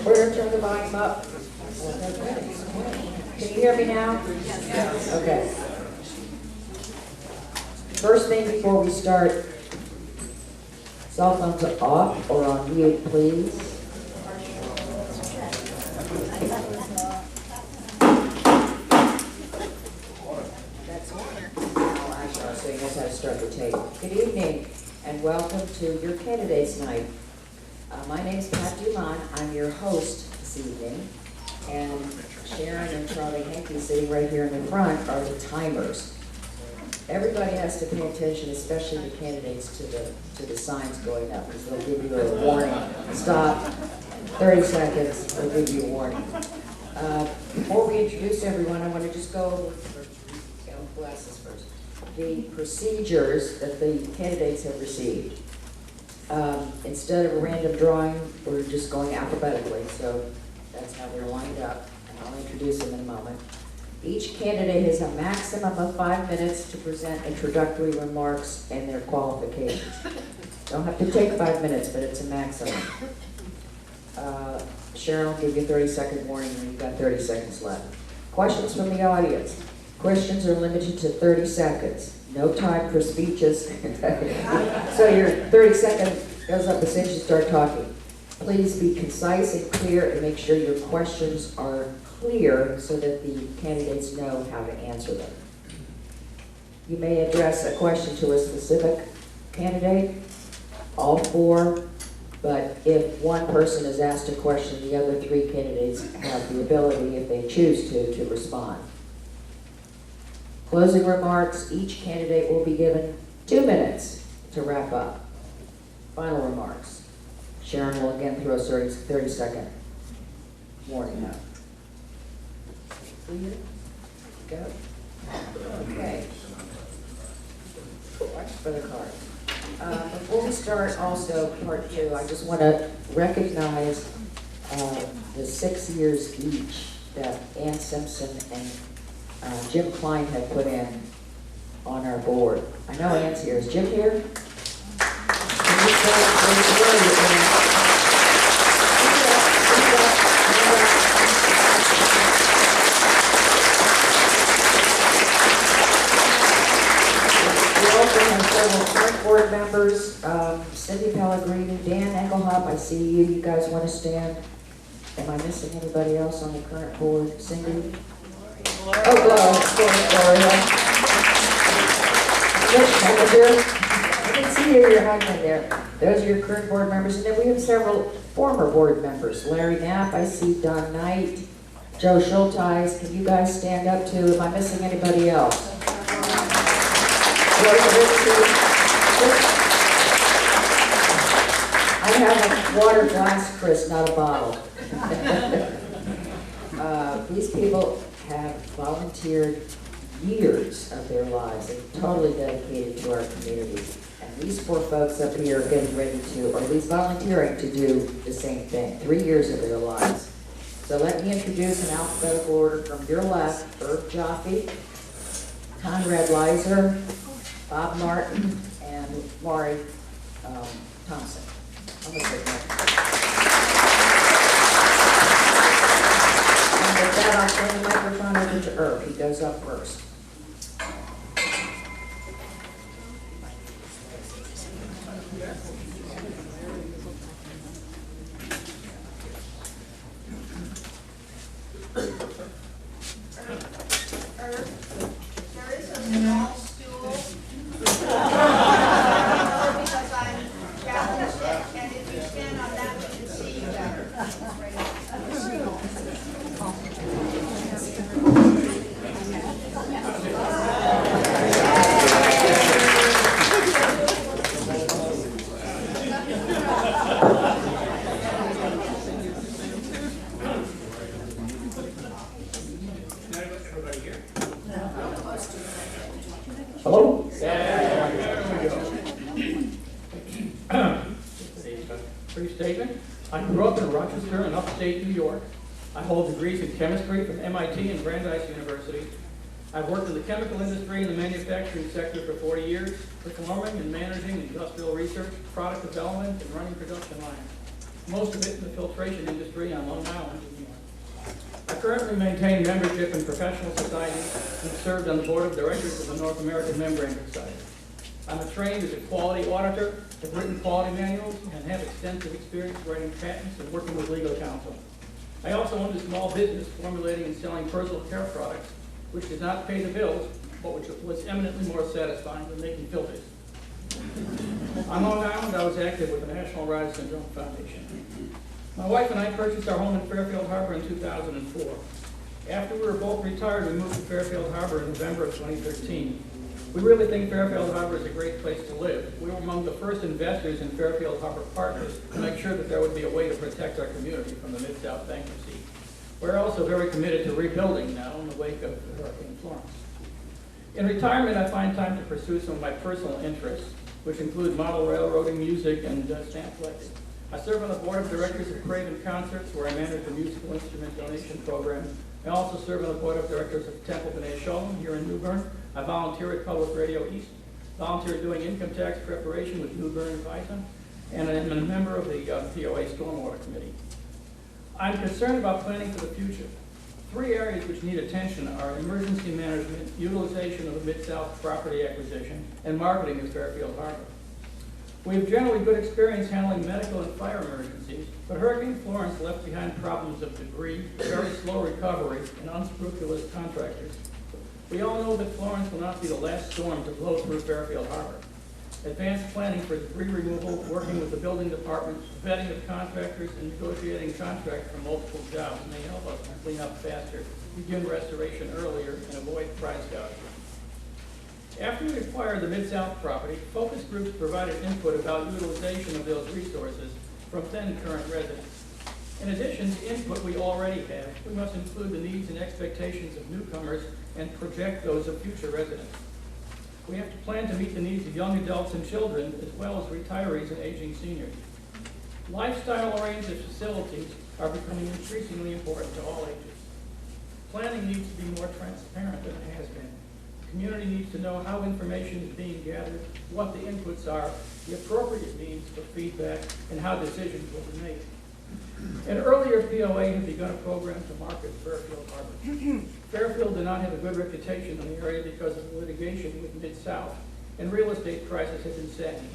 We're going to turn the volume up. Can you hear me now? Okay. First thing before we start, cell phones are off or on mute, please. That's oh, actually, I was saying that's how to start the tape. Good evening and welcome to your candidates night. My name is Pat Dumont. I'm your host this evening, and Sharon and Charlie Hankey sitting right here in the front are the timers. Everybody has to pay attention, especially the candidates, to the signs going up, because they'll give you a warning. Stop. 30 seconds. They'll give you a warning. Before we introduce everyone, I want to just go over glasses first. The procedures that the candidates have received. Instead of a random drawing, we're just going alphabetically, so that's how they're lined up, and I'll introduce them in a moment. Each candidate has a maximum of 5 minutes to present introductory remarks and their qualifications. Don't have to take 5 minutes, but it's a maximum. Sharon will give you a 30-second warning when you've got 30 seconds left. Questions from the audience. Questions are limited to 30 seconds. No time for speeches. So your 30 seconds goes up as soon as you start talking. Please be concise and clear and make sure your questions are clear so that the candidates know how to answer them. You may address a question to a specific candidate, all four, but if one person is asked a question, the other three candidates have the ability, if they choose to respond. Closing remarks, each candidate will be given 2 minutes to wrap up. Final remarks. Sharon will again throw a 30-second warning out. Go. Okay. Watch for the card. Before we start also part 2, I just want to recognize the 6 years each that Ann Simpson and Jim Klein had put in on our board. I know Ann's here. Is Jim here? Can you say where you are? We also have several current board members, Cindy Pellegrini, Dan Engelhop, I see you. You guys want to stand? Am I missing anybody else on the current board? Cindy? Oh, Gloria. Rich Manager. I can see you, you're hiding in there. Those are your current board members. And then we have several former board members. Larry Knapp, I see Don Knight, Joe Schulteis. Can you guys stand up too? Am I missing anybody else? I have a water glass, Chris, not a bottle. These people have volunteered years of their lives and totally dedicated to our community. And these 4 folks up here are getting ready to, or at least volunteering to do the same thing, 3 years of their lives. So let me introduce in alphabetical order from your left, Irv Jaffe, Conrad Leiser, Bob Martin, and Laurie Thompson. I'm gonna take that. With that, I'll turn the microphone over to Irv. He goes up first. There is a small stool because I'm challenged, and if you stand on that, we can see you better. statement. I grew up in Rochester in upstate New York. I hold degrees in chemistry from MIT and Brandeis University. I've worked in the chemical industry and the manufacturing sector for 40 years, performing and managing industrial research, product development, and running production lines. Most of it in the filtration industry on Long Island, New York. I currently maintain membership in professional societies and served on the board of directors of the North American Membrane Society. I'm trained as a quality auditor, have written quality manuals, and have extensive experience writing patents and working with legal counsel. I also own a small business formulating and selling personal care products, which did not pay the bills, but which was eminently more satisfying than making filters. On Long Island, I was active with the National Rye Syndrome Foundation. My wife and I purchased our home in Fairfield Harbour in 2004. After we were both retired, we moved to Fairfield Harbour in November of 2013. We really think Fairfield Harbour is a great place to live. We were among the first investors in Fairfield Harbour Partners to make sure that there would be a way to protect our community from the Mid-South bankruptcy. We're also very committed to rebuilding now in the wake of Hurricane Florence. In retirement, I find time to pursue some of my personal interests, which include model railroading, music, and stamp collecting. I serve on the board of directors of Craven Concerts, where I manage the musical instrument donation program. I also serve on the board of directors of Temple B'nai Sholem here in New Bern. I volunteer at Public Radio East, volunteer doing income tax preparation with New Bern Advisement, and I'm a member of the POA Stormwater Committee. I'm concerned about planning for the future. 3 areas which need attention are emergency management, utilization of the Mid-South property acquisition, and marketing of Fairfield Harbour. We have generally good experience handling medical and fire emergencies, but Hurricane Florence left behind problems of debris, very slow recovery, and unscrupulous contractors. We all know that Florence will not be the last storm to blow through Fairfield Harbour. Advanced planning for debris removal, working with the building department, vetting of contractors, and negotiating contracts for multiple jobs may help us clean up faster, begin restoration earlier, and avoid price gouging. After we acquired the Mid-South property, focus groups provided input about utilization of those resources from then current residents. In addition to input we already have, we must include the needs and expectations of newcomers and project those of future residents. We have to plan to meet the needs of young adults and children, as well as retirees and aging seniors. Lifestyle-oriented facilities are becoming increasingly important to all ages. Planning needs to be more transparent than it has been. The community needs to know how information is being gathered, what the inputs are, the appropriate means for feedback, and how decisions will be made. An earlier POA had begun a program to market Fairfield Harbour. Fairfield did not have a good reputation in the area because of litigation with Mid-South, and real estate prices had been sagging.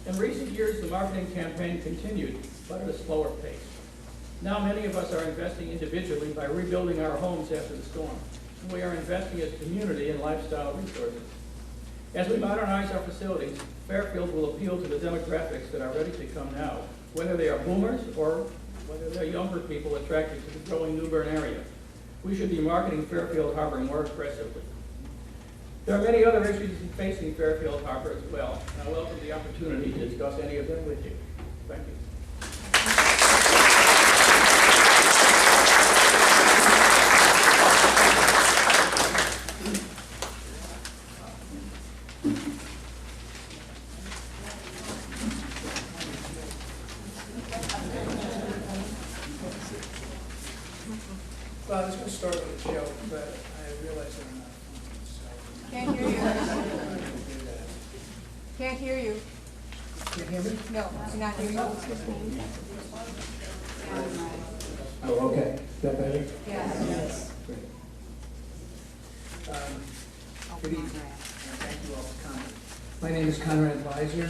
In recent years, the marketing campaign continued, but at a slower pace. Now many of us are investing individually by rebuilding our homes after the storm, and we are investing as a community in lifestyle resources. As we modernize our facilities, Fairfield will appeal to the demographics that are ready to come now, whether they are boomers or whether they're younger people attracted to the growing New Bern area. We should be marketing Fairfield Harbour more aggressively. There are many other issues facing Fairfield Harbour as well, and I welcome the opportunity to discuss any of them with you. Thank you. Well, I was going to start with a joke, but I realized that I'm not funny, so Can't hear you. I'm not going to do that. Can't hear you. Can you hear me? No, cannot hear you. Oh, okay. Is that better? Yes. Great. Good evening, and thank you all for coming. My name is Conrad Weiser.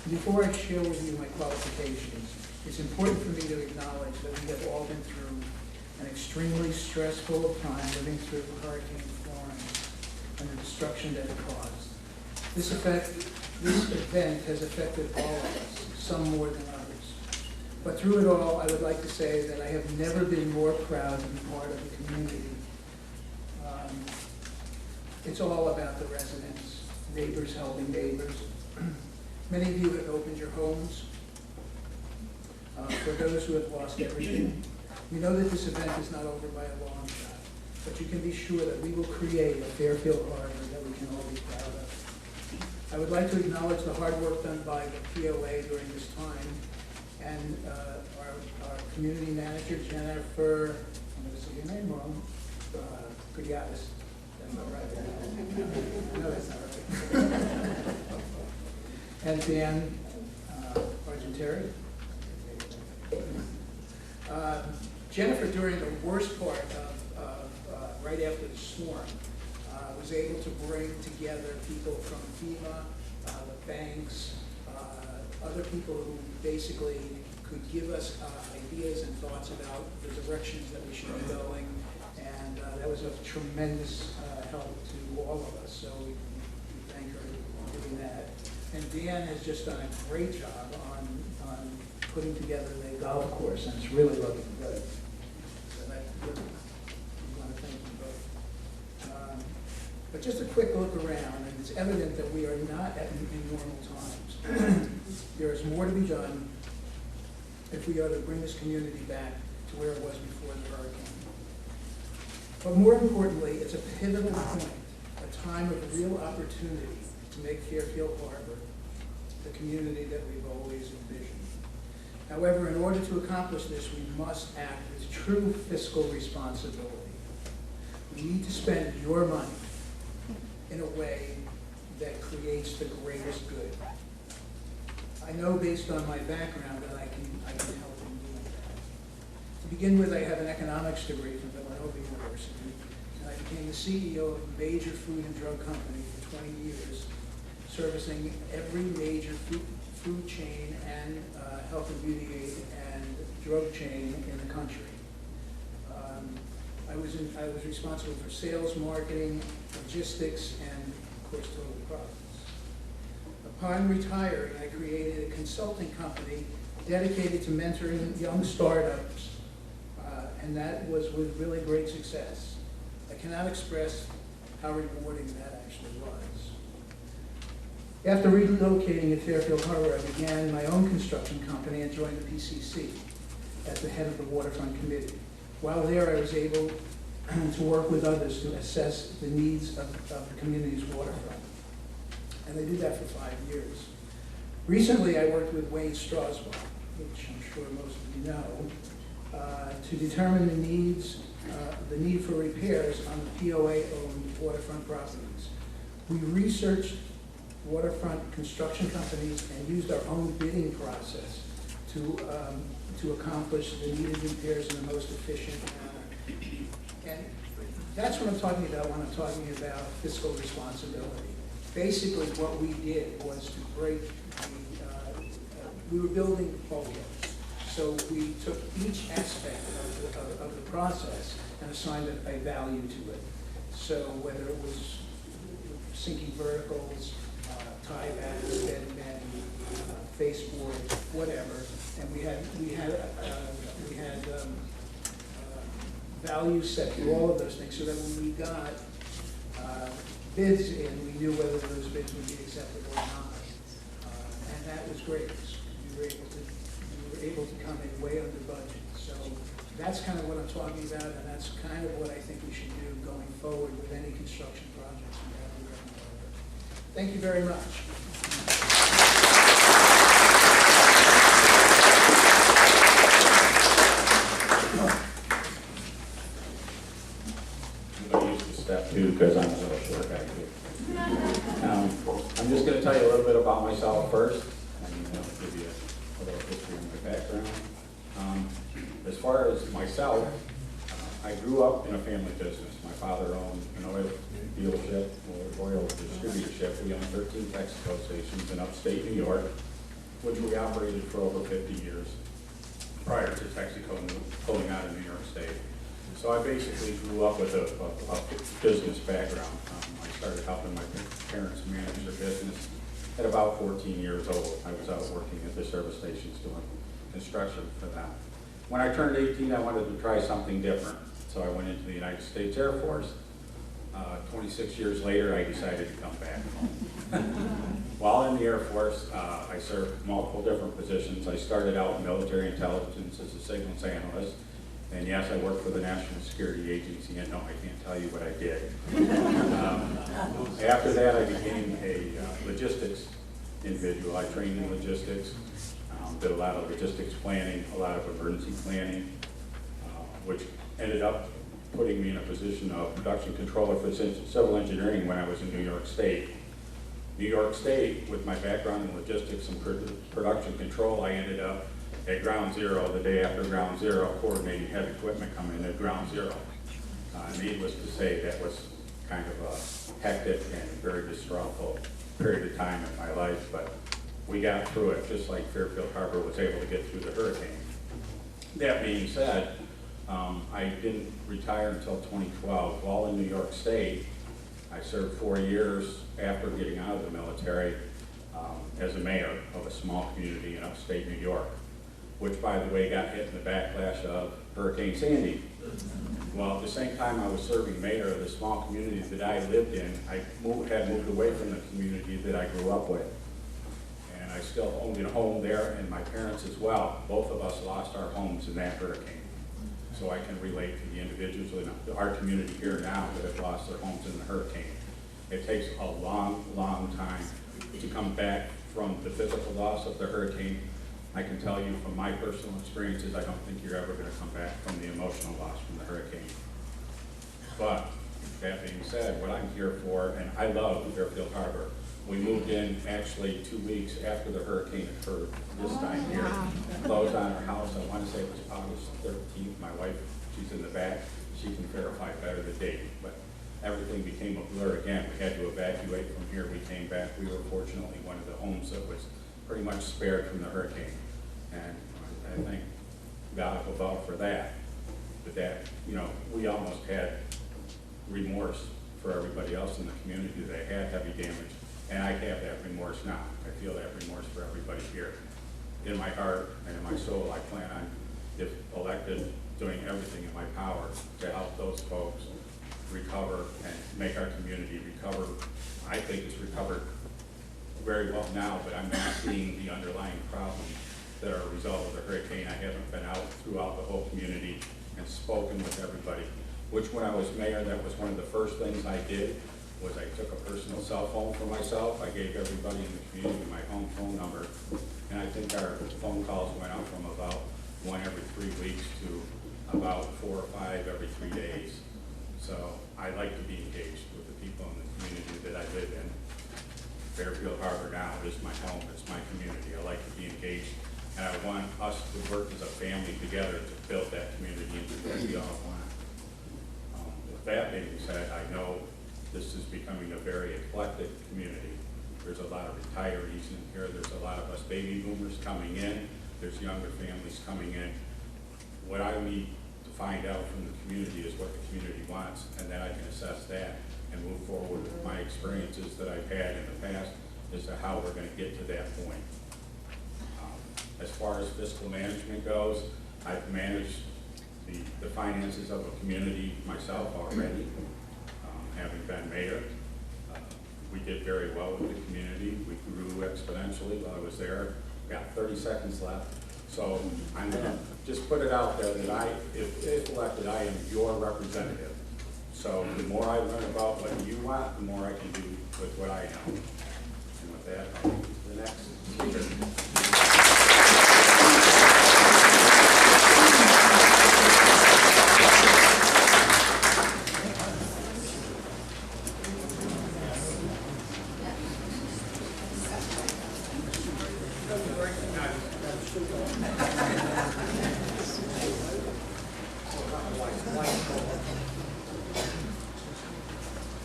Before I share with you my qualifications, it's important for me to acknowledge that we have all been through an extremely stressful time living through Hurricane Florence and the destruction that it caused. This event has affected all of us, some more than others. But through it all, I would like to say that I have never been more proud to be part of the community. It's all about the residents, neighbors helping neighbors. Many of you have opened your homes. For those who have lost everything, we know that this event is not over by a long shot, but you can be sure that we will create a Fairfield Harbour that we can all be proud of. I would like to acknowledge the hard work done by the POA during this time, and our community manager, Jennifer, I'm going to say your name wrong, Gudyatis. That's not right. No, that's not right. And Dan Argenteri. Jennifer, during the worst part of right after the storm, was able to bring together people from FEMA, the banks, other people who basically could give us ideas and thoughts about the directions that we should be going, and that was of tremendous help to all of us, so we thank her for doing that. And Dan has just done a great job on putting together the golf course, and it's really looking good. So that, we want to thank you both. But just a quick look around, and it's evident that we are not in normal times. There is more to be done if we are to bring this community back to where it was before the hurricane. But more importantly, it's a pivotal point, a time of real opportunity to make Fairfield Harbour the community that we've always envisioned. However, in order to accomplish this, we must act with true fiscal responsibility. We need to spend your money in a way that creates the greatest good. I know based on my background that I can help in doing that. To begin with, I have an economics degree from Villanova University, and I became the CEO of a major food and drug company for 20 years, servicing every major food chain and health and beauty aid and drug chain in the country. I was responsible for sales, marketing, logistics, and of course total profits. Upon retiring, I created a consulting company dedicated to mentoring young startups, and that was with really great success. I cannot express how rewarding that actually was. After relocating at Fairfield Harbour, I began my own construction company and joined the PCC as the head of the Waterfront Committee. While there, I was able to work with others to assess the needs of the community's waterfront. And I did that for 5 years. Recently, I worked with Wayne Strasbaugh, which I'm sure most of you know, to determine the need for repairs on the POA-owned waterfront properties. We researched waterfront construction companies and used our own bidding process to accomplish the needed repairs in the most efficient manner. And that's what I'm talking about when I'm talking about fiscal responsibility. Basically, what we did was to break we were building bulkheads. So we took each aspect of the process and assigned a value to it. So whether it was sinking verticals, tiebacks, bed bend, baseboard, whatever, and we had values set for all of those things, so that when we got bids in, we knew whether those bids would be acceptable or not, and that was great. We were able to come in way under budget. So that's kind of what I'm talking about, and that's kind of what I think we should do going forward with any construction projects we have in Harbour. Thank you very much. I'm going to use the step two because I'm a little short guy here. I'm just going to tell you a little bit about myself first, and give you a little history of my background. As far as myself, I grew up in a family business. My father owned an oil dealership, or oil distributorship. We owned 13 Texaco stations in upstate New York, which we operated for over 50 years prior to Texaco pulling out of New York State. So I basically grew up with a business background. I started helping my parents manage their business at about 14 years old. I was out working at the service stations doing construction for them. When I turned 18, I wanted to try something different. So I went into the United States Air Force. 26 years later, I decided to come back home. While in the Air Force, I served multiple different positions. I started out in military intelligence as a signals analyst. And yes, I worked for the National Security Agency, and no, I can't tell you what I did. After that, I became a logistics individual. I trained in logistics. Did a lot of logistics planning, a lot of emergency planning, which ended up putting me in a position of production controller for civil engineering when I was in New York State. New York State, with my background in logistics and production control, I ended up at ground zero the day after ground zero, coordinating heavy equipment coming in at ground zero. Needless to say, that was kind of a hectic and very distressful period of time in my life, but we got through it, just like Fairfield Harbour was able to get through the hurricane. That being said, I didn't retire until 2012. While in New York State, I served 4 years after getting out of the military as a mayor of a small community in upstate New York, which, by the way, got hit in the backlash of Hurricane Sandy. Well, at the same time I was serving mayor of the small community that I lived in, I had moved away from the community that I grew up with. And I still owned a home there, and my parents as well. Both of us lost our homes in that hurricane. So I can relate to the individuals in our community here now that have lost their homes in the hurricane. It takes a long, long time to come back from the physical loss of the hurricane. I can tell you from my personal experiences, I don't think you're ever going to come back from the emotional loss from the hurricane. But that being said, what I'm here for, and I love Fairfield Harbour. We moved in actually 2 weeks after the hurricane occurred this time here. Closed on our house, I want to say it was August 13th. My wife, she's in the back, she can verify better the date. But everything became a blur again. We had to evacuate from here. We came back. We were fortunately one of the homes that was pretty much spared from the hurricane. And I thank God above for that. But that, you know, we almost had remorse for everybody else in the community that had heavy damage. And I have that remorse now. I feel that remorse for everybody here. In my heart and in my soul, I plan on, if elected, doing everything in my power to help those folks recover and make our community recover. I think it's recovered very well now, but I'm not seeing the underlying problems that are a result of the hurricane. I haven't been out throughout the whole community and spoken with everybody, which when I was mayor, that was one of the first things I did, was I took a personal cell phone for myself. I gave everybody in the community my home phone number, and I think our phone calls went up from about 1 every 3 weeks to about 4 or 5 every 3 days. So I like to be engaged with the people in the community that I live in. Fairfield Harbour now is my home, it's my community. I like to be engaged, and I want us to work as a family together to build that community into what we all want. With that being said, I know this is becoming a very eclectic community. There's a lot of retirees in here. There's a lot of us baby boomers coming in. There's younger families coming in. What I need to find out from the community is what the community wants, and then I can assess that and move forward with my experiences that I've had in the past as to how we're going to get to that point. As far as fiscal management goes, I've managed the finances of a community myself already. Having been mayor, we did very well with the community. We grew exponentially while I was there. Got 30 seconds left. So I'm going to just put it out there that if elected, I am your representative. So the more I learn about what you want, the more I can do with what I know. And with that, I'll move to the next speaker.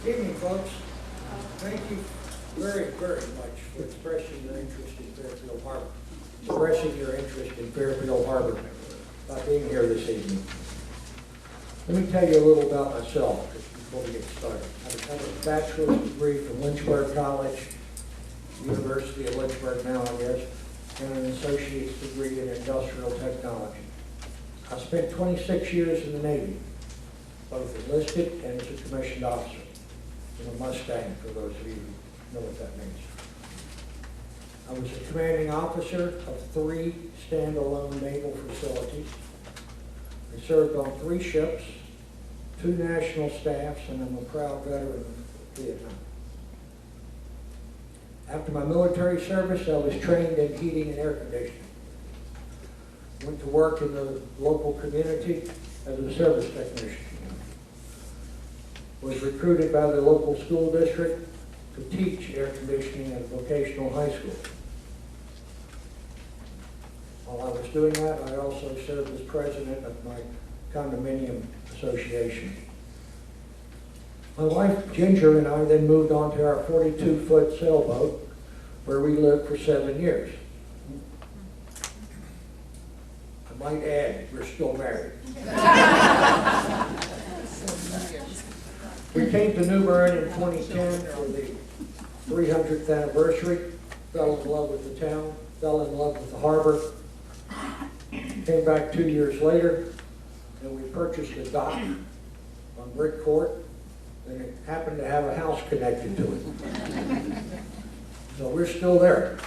Good evening, folks. Thank you very, very much for expressing your interest in Fairfield Harbour, expressing your interest in Fairfield Harbour by being here this evening. Let me tell you a little about myself just before we get started. I have a bachelor's degree from Lynchburg College, University of Lynchburg now, I guess, and an associate's degree in industrial technology. I spent 26 years in the Navy, both enlisted and as a commissioned officer. In a Mustang, for those of you who know what that means. I was a commanding officer of 3 standalone naval facilities. I served on 3 ships, 2 national staffs, and I'm a proud veteran of Vietnam. After my military service, I was trained in heating and air conditioning. Went to work in the local community as a service technician. Was recruited by the local school district to teach air conditioning at a vocational high school. While I was doing that, I also served as president of my condominium association. My wife Ginger and I then moved on to our 42-foot sailboat, where we lived for 7 years. I might add, we're still married. We came to New Bern in 2010 for the 300th anniversary, fell in love with the town, fell in love with the harbor. Came back 2 years later, and we purchased a dock on Brick Court, and it happened to have a house connected to it. So we're still there.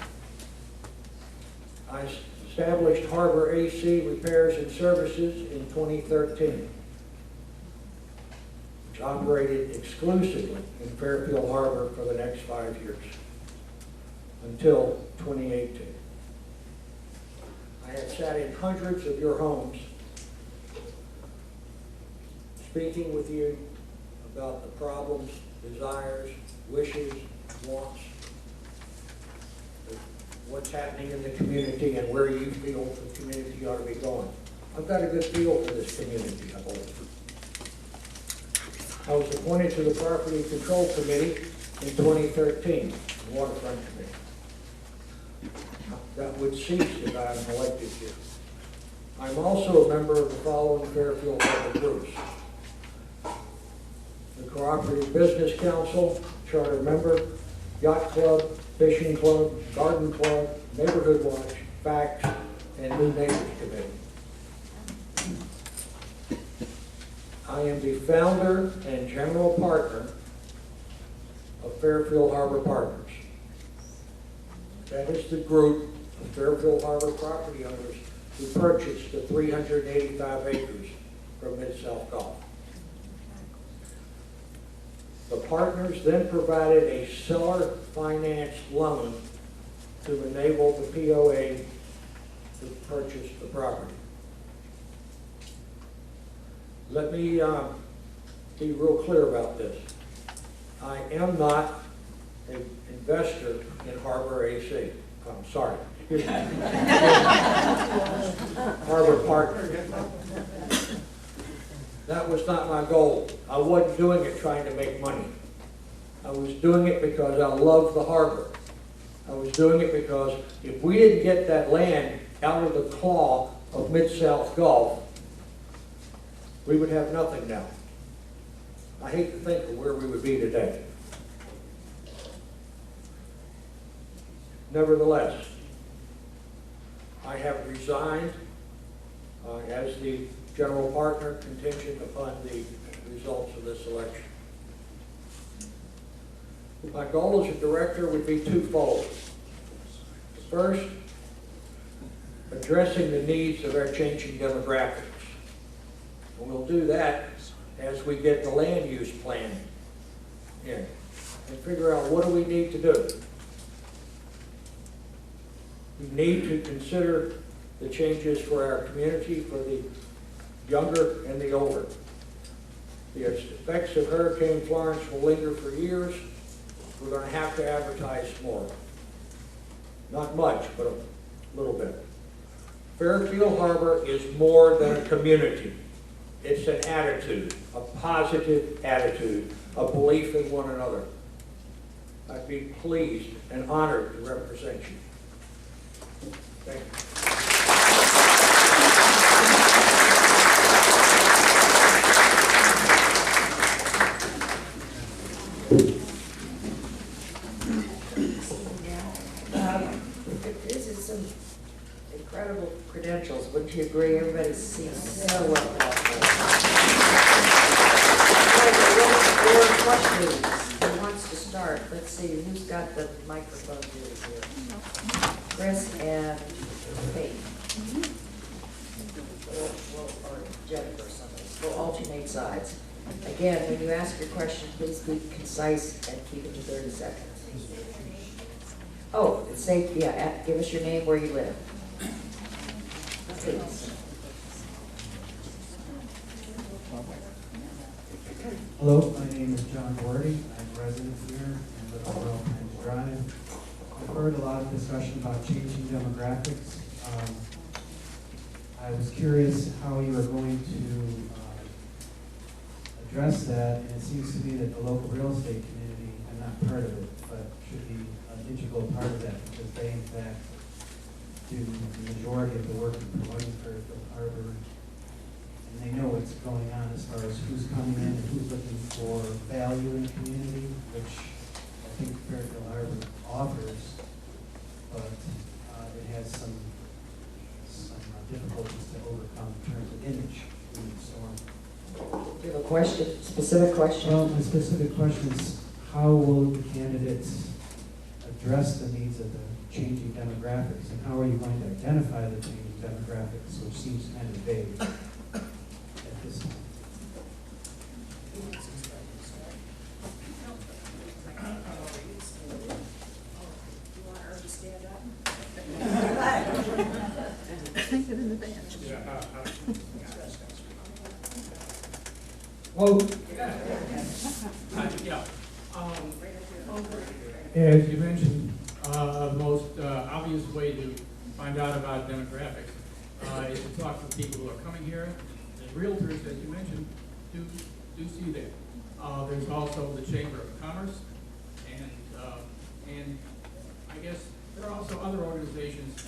I established Harbor AC Repairs and Services in 2013, which operated exclusively in Fairfield Harbour for the next 5 years, until 2018. I have sat in hundreds of your homes, speaking with you about the problems, desires, wishes, wants, what's happening in the community and where you feel the community ought to be going. I've got a good feel for this community, I believe. I was appointed to the Property Control Committee in 2013, the Waterfront Committee. That would cease if I'm elected here. I'm also a member of the following Fairfield Harbour groups: the Cooperative Business Council, charter member, Yacht Club, Fishing Club, Garden Club, Neighborhood Watch, FACTS, and New Neighbors Committee. I am the founder and general partner of Fairfield Harbour Partners. That is the group of Fairfield Harbour property owners who purchased the 385 acres from Mid-South Gulf. The partners then provided a seller financed loan to enable the POA to purchase the property. Let me be real clear about this. I am not an investor in Harbor AC. I'm sorry. Excuse me. Harbor Partner. That was not my goal. I wasn't doing it trying to make money. I was doing it because I love the harbor. I was doing it because if we didn't get that land out of the claw of Mid-South Gulf, we would have nothing now. I hate to think of where we would be today. Nevertheless, I have resigned as the general partner contingent upon the results of this election. My goal as a director would be twofold. First, addressing the needs of our changing demographics. And we'll do that as we get the land use plan in and figure out what do we need to do. We need to consider the changes for our community, for the younger and the older. The effects of Hurricane Florence will linger for years. We're going to have to advertise more. Not much, but a little bit. Fairfield Harbour is more than a community. It's an attitude, a positive attitude, a belief in one another. I'd be pleased and honored to represent you. Thank you. This is some incredible credentials, wouldn't you agree? Everybody seems so well qualified. There are questions. Who wants to start? Let's see, who's got the microphone here? Chris and Kate. Or Jennifer or somebody. We'll alternate sides. Again, when you ask your question, please be concise and keep it to 30 seconds. Oh, it's safe, yeah, give us your name, where you live. please. Hello, my name is John Wardy. I'm a resident here and live on Royal Pines Drive. I've heard a lot of discussion about changing demographics. I was curious how you are going to address that, and it seems to me that the local real estate community, I'm not part of it, but should be an integral part of that because they in fact do the majority of the work in promoting Fairfield Harbour. And they know what's going on as far as who's coming in and who's looking for value in the community, which I think Fairfield Harbour offers, but it has some difficulties to overcome in terms of image in the storm. Do you have a question, specific question? Well, my specific question is, how will the candidates address the needs of the changing demographics, and how are you going to identify the changing demographics, which seems kind of vague at this time? Well, yeah. As you mentioned, the most obvious way to find out about demographics is to talk to people who are coming here. And realtors, as you mentioned, do see that. There's also the Chamber of Commerce, and I guess there are also other organizations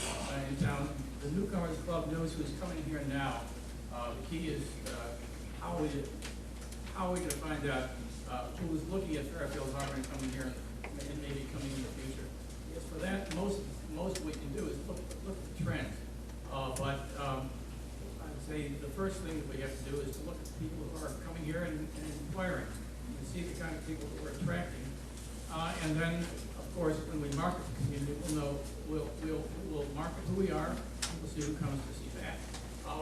in town. The Newcomers Club knows who's coming here now. The key is how are we going to find out who is looking at Fairfield Harbour and coming here and maybe coming in the future? Yes, for that, most we can do is look at the trends. But I would say the first thing that we have to do is to look at the people who are coming here and inquiring and see the kind of people that we're attracting. And then, of course, when we market the community, we'll market who we are, and we'll see who comes to see that.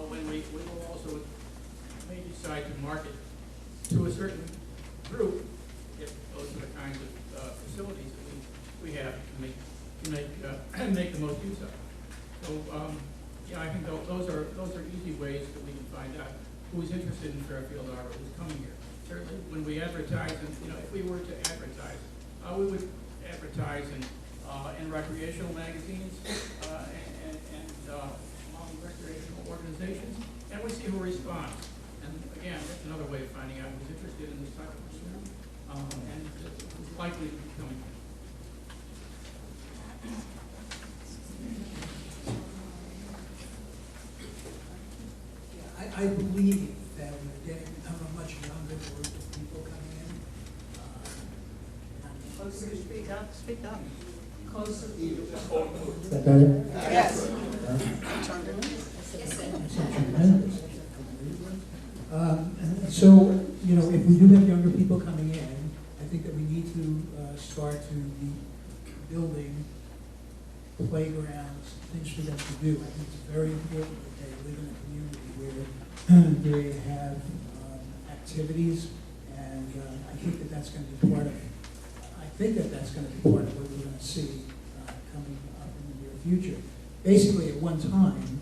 When we will also may decide to market to a certain group, if those are the kinds of facilities that we have to make the most use of. So yeah, I think those are easy ways that we can find out who's interested in Fairfield Harbour, who's coming here. Certainly, when we advertise, and if we were to advertise, we would advertise in recreational magazines and among recreational organizations, and we see who responds. And again, that's another way of finding out who's interested in this type of pursuit and who's likely to be coming. I believe that we're getting become a much younger group of people coming in. Closer, speak up, speak up. Closer. Is that better? Yes. So, if we do have younger people coming in, I think that we need to start to be building playgrounds, things for them to do. I think it's very important that they live in a community where they have activities, and I think that that's going to be part of. I think that that's going to be part of what we're going to see coming up in the near future. Basically, at one time,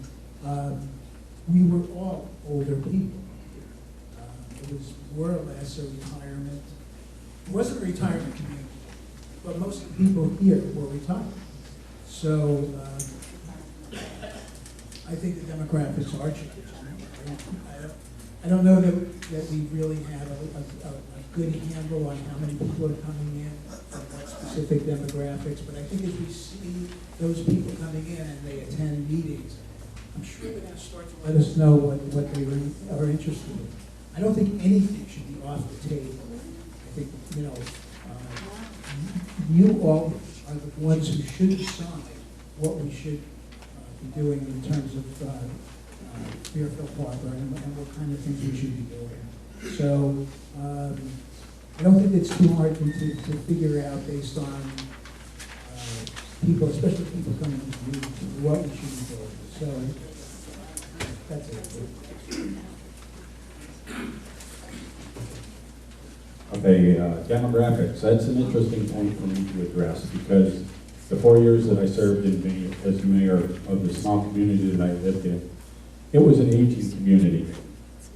we were all older people. It was more or less a retirement. It wasn't a retirement community, but most of the people here were retired. So I think the demographics are changing. I don't know that we really have a good handle on how many people are coming in from what specific demographics, but I think as we see those people coming in and they attend meetings, I'm sure they're going to start to let us know what they are interested in. I don't think anything should be off the table. I think, you all are the ones who should decide what we should be doing in terms of Fairfield Harbour and what kind of things we should be doing. So I don't think it's too hard to figure out based on people, especially people coming to meetings, what we should be doing. So that's it. Okay, demographics, that's an interesting point for me to address because the 4 years that I served as mayor of the small community that I lived in, It was an aging community.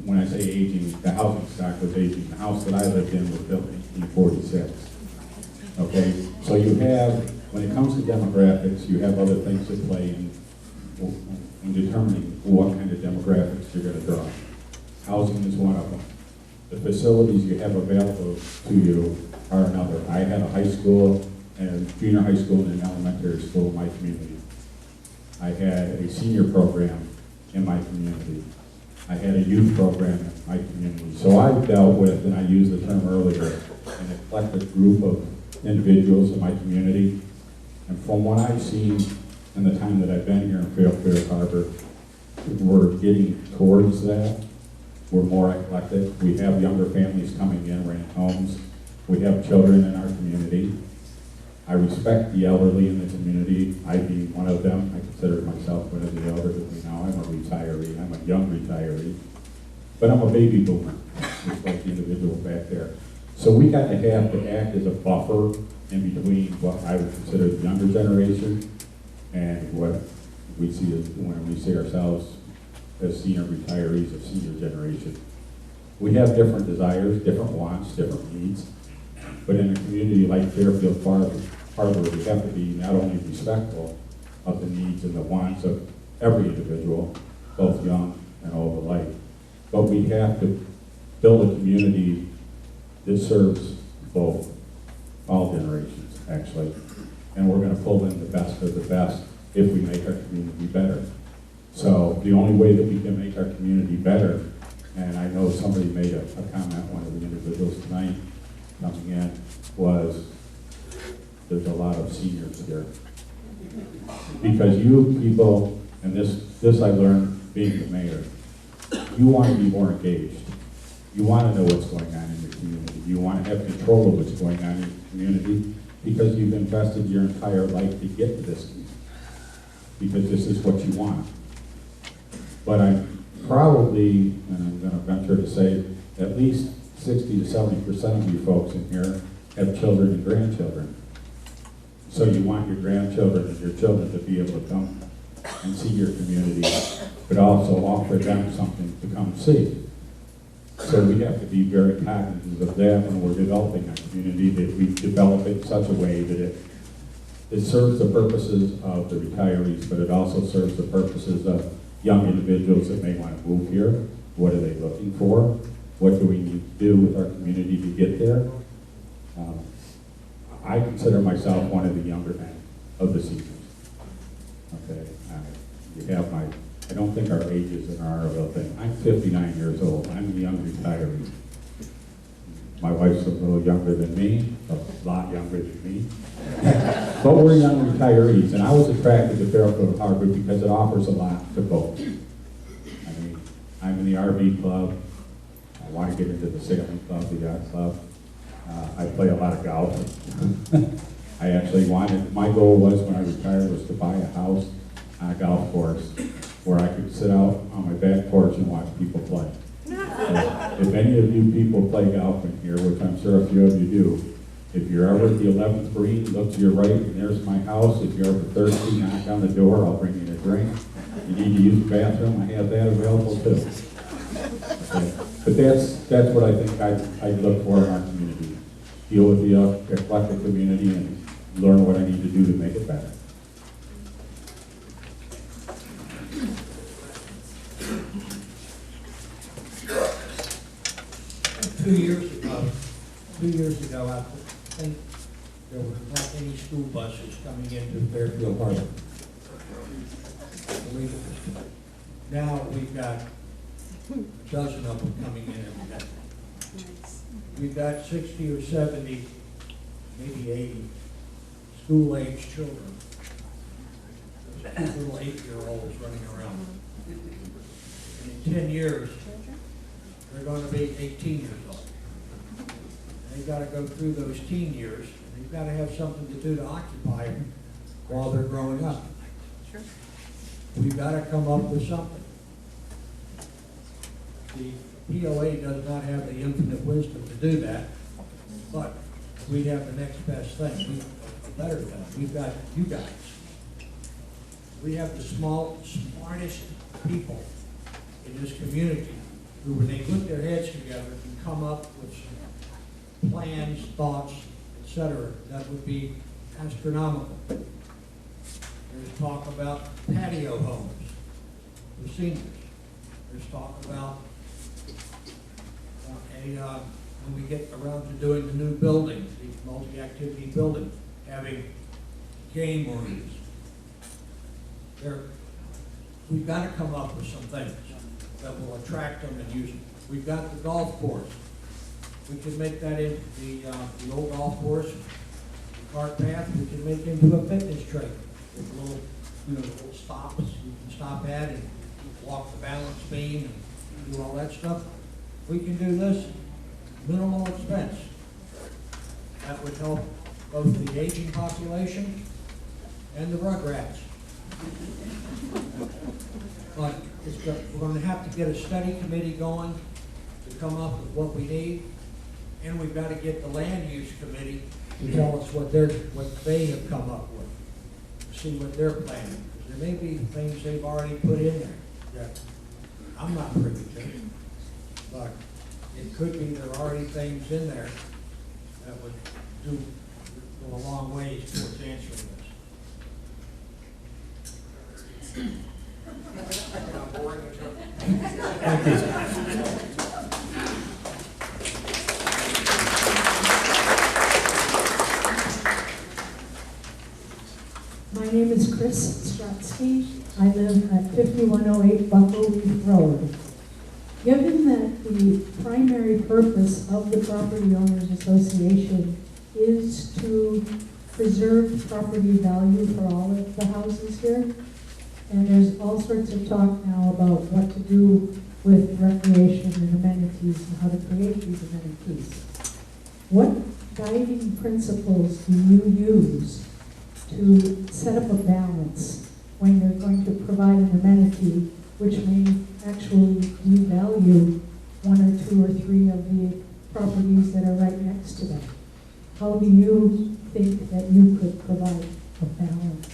When I say aging, the housing stock was aging. The house that I lived in was built in 1846. Okay, so you have, when it comes to demographics, you have other things that play in determining what kind of demographics you're going to draw. Housing is one of them. The facilities you have available to you are another. I had a high school and junior high school and an elementary school in my community. I had a senior program in my community. I had a youth program in my community. So I dealt with, and I used the term earlier, an eclectic group of individuals in my community. And from what I've seen in the time that I've been here in Fairfield Harbour, we're getting towards that. We're more eclectic. We have younger families coming in, renting homes. We have children in our community. I respect the elderly in the community. I being one of them. I consider myself one of the elderly now. I'm a retiree. I'm a young retiree. But I'm a baby boomer, just like the individual back there. So we got to have to act as a buffer in between what I would consider the younger generation and what we see as when we see ourselves as senior retirees of senior generation. We have different desires, different wants, different needs, but in a community like Fairfield Harbour, we have to be not only respectful of the needs and the wants of every individual, both young and old alike, but we have to build a community that serves both, all generations, actually. And we're going to pull in the best of the best if we make our community better. So the only way that we can make our community better, and I know somebody made a comment, one of the individuals tonight coming in, was there's a lot of seniors here. Because you people, and this I learned being the mayor, you want to be more engaged. You want to know what's going on in your community. You want to have control of what's going on in your community because you've invested your entire life to get to this community. Because this is what you want. But I'm probably, and I'm going to venture to say, at least 60 to 70% of you folks in here have children and grandchildren. So you want your grandchildren and your children to be able to come and see your community, but also offer them something to come see. So we have to be very cognizant of that when we're developing our community, that we develop it in such a way that it serves the purposes of the retirees, but it also serves the purposes of young individuals that may want to move here. What are they looking for? What do we need to do with our community to get there? I consider myself one of the younger men of the seniors. Okay, you have my, I don't think our ages are a real thing. I'm 59 years old. I'm a young retiree. My wife's a little younger than me, a lot younger than me. But we're young retirees, and I was attracted to Fairfield Harbour because it offers a lot to both. I mean, I'm in the RV club. I want to get into the sailing club, the yacht club. I play a lot of golf. I actually wanted, my goal was when I retired was to buy a house on a golf course where I could sit out on my back porch and watch people play. So if any of you people play golf in here, which I'm sure a few of you do, if you're ever at the 11th green, look to your right and there's my house. If you're ever thirsty, knock on the door, I'll bring you a drink. You need to use the bathroom, I have that available too. Okay. But that's what I think I look for in our community. Deal with the eclectic community and learn what I need to do to make it better. Two years ago, I think there were not any school buses coming into Fairfield Harbour. Now we've got a dozen of them coming in every day. We've got 60 or 70, maybe 80 school-age children. Those little 8-year-olds running around. And in 10 years, they're going to be 18 years old. They've got to go through those teen years, and they've got to have something to do to occupy them while they're growing up. Sure. We've got to come up with something. The POA does not have the infinite wisdom to do that, but we have the next best thing. Better than that. We've got you guys. We have the smartest people in this community who, when they put their heads together, can come up with some plans, thoughts, etc., that would be astronomical. There's talk about patio homes for seniors. There's talk about when we get around to doing the new buildings, these multi-activity buildings, having game rooms. We've got to come up with some things that will attract them and use them. We've got the golf course. We could make that into the old golf course, the cart path, we could make into a fitness track with little stops you can stop at and walk the balance beam and do all that stuff. We can do this minimal expense. That would help both the aging population and the rugrats. But we're going to have to get a study committee going to come up with what we need, and we've got to get the land use committee to tell us what they have come up with, to see what they're planning. There may be things they've already put in there that I'm not privy to, but it could be there are already things in there that would go a long ways towards answering this. Thank you. My name is Chris Stratsky. I live at 5108 Buffalo Leaf Road. Given that the primary purpose of the Property Owners Association is to preserve property value for all of the houses here, and there's all sorts of talk now about what to do with recreation and amenities and how to create these amenities. What guiding principles do you use to set up a balance when you're going to provide an amenity which may actually devalue one or two or three of the properties that are right next to them? How do you think that you could provide a balance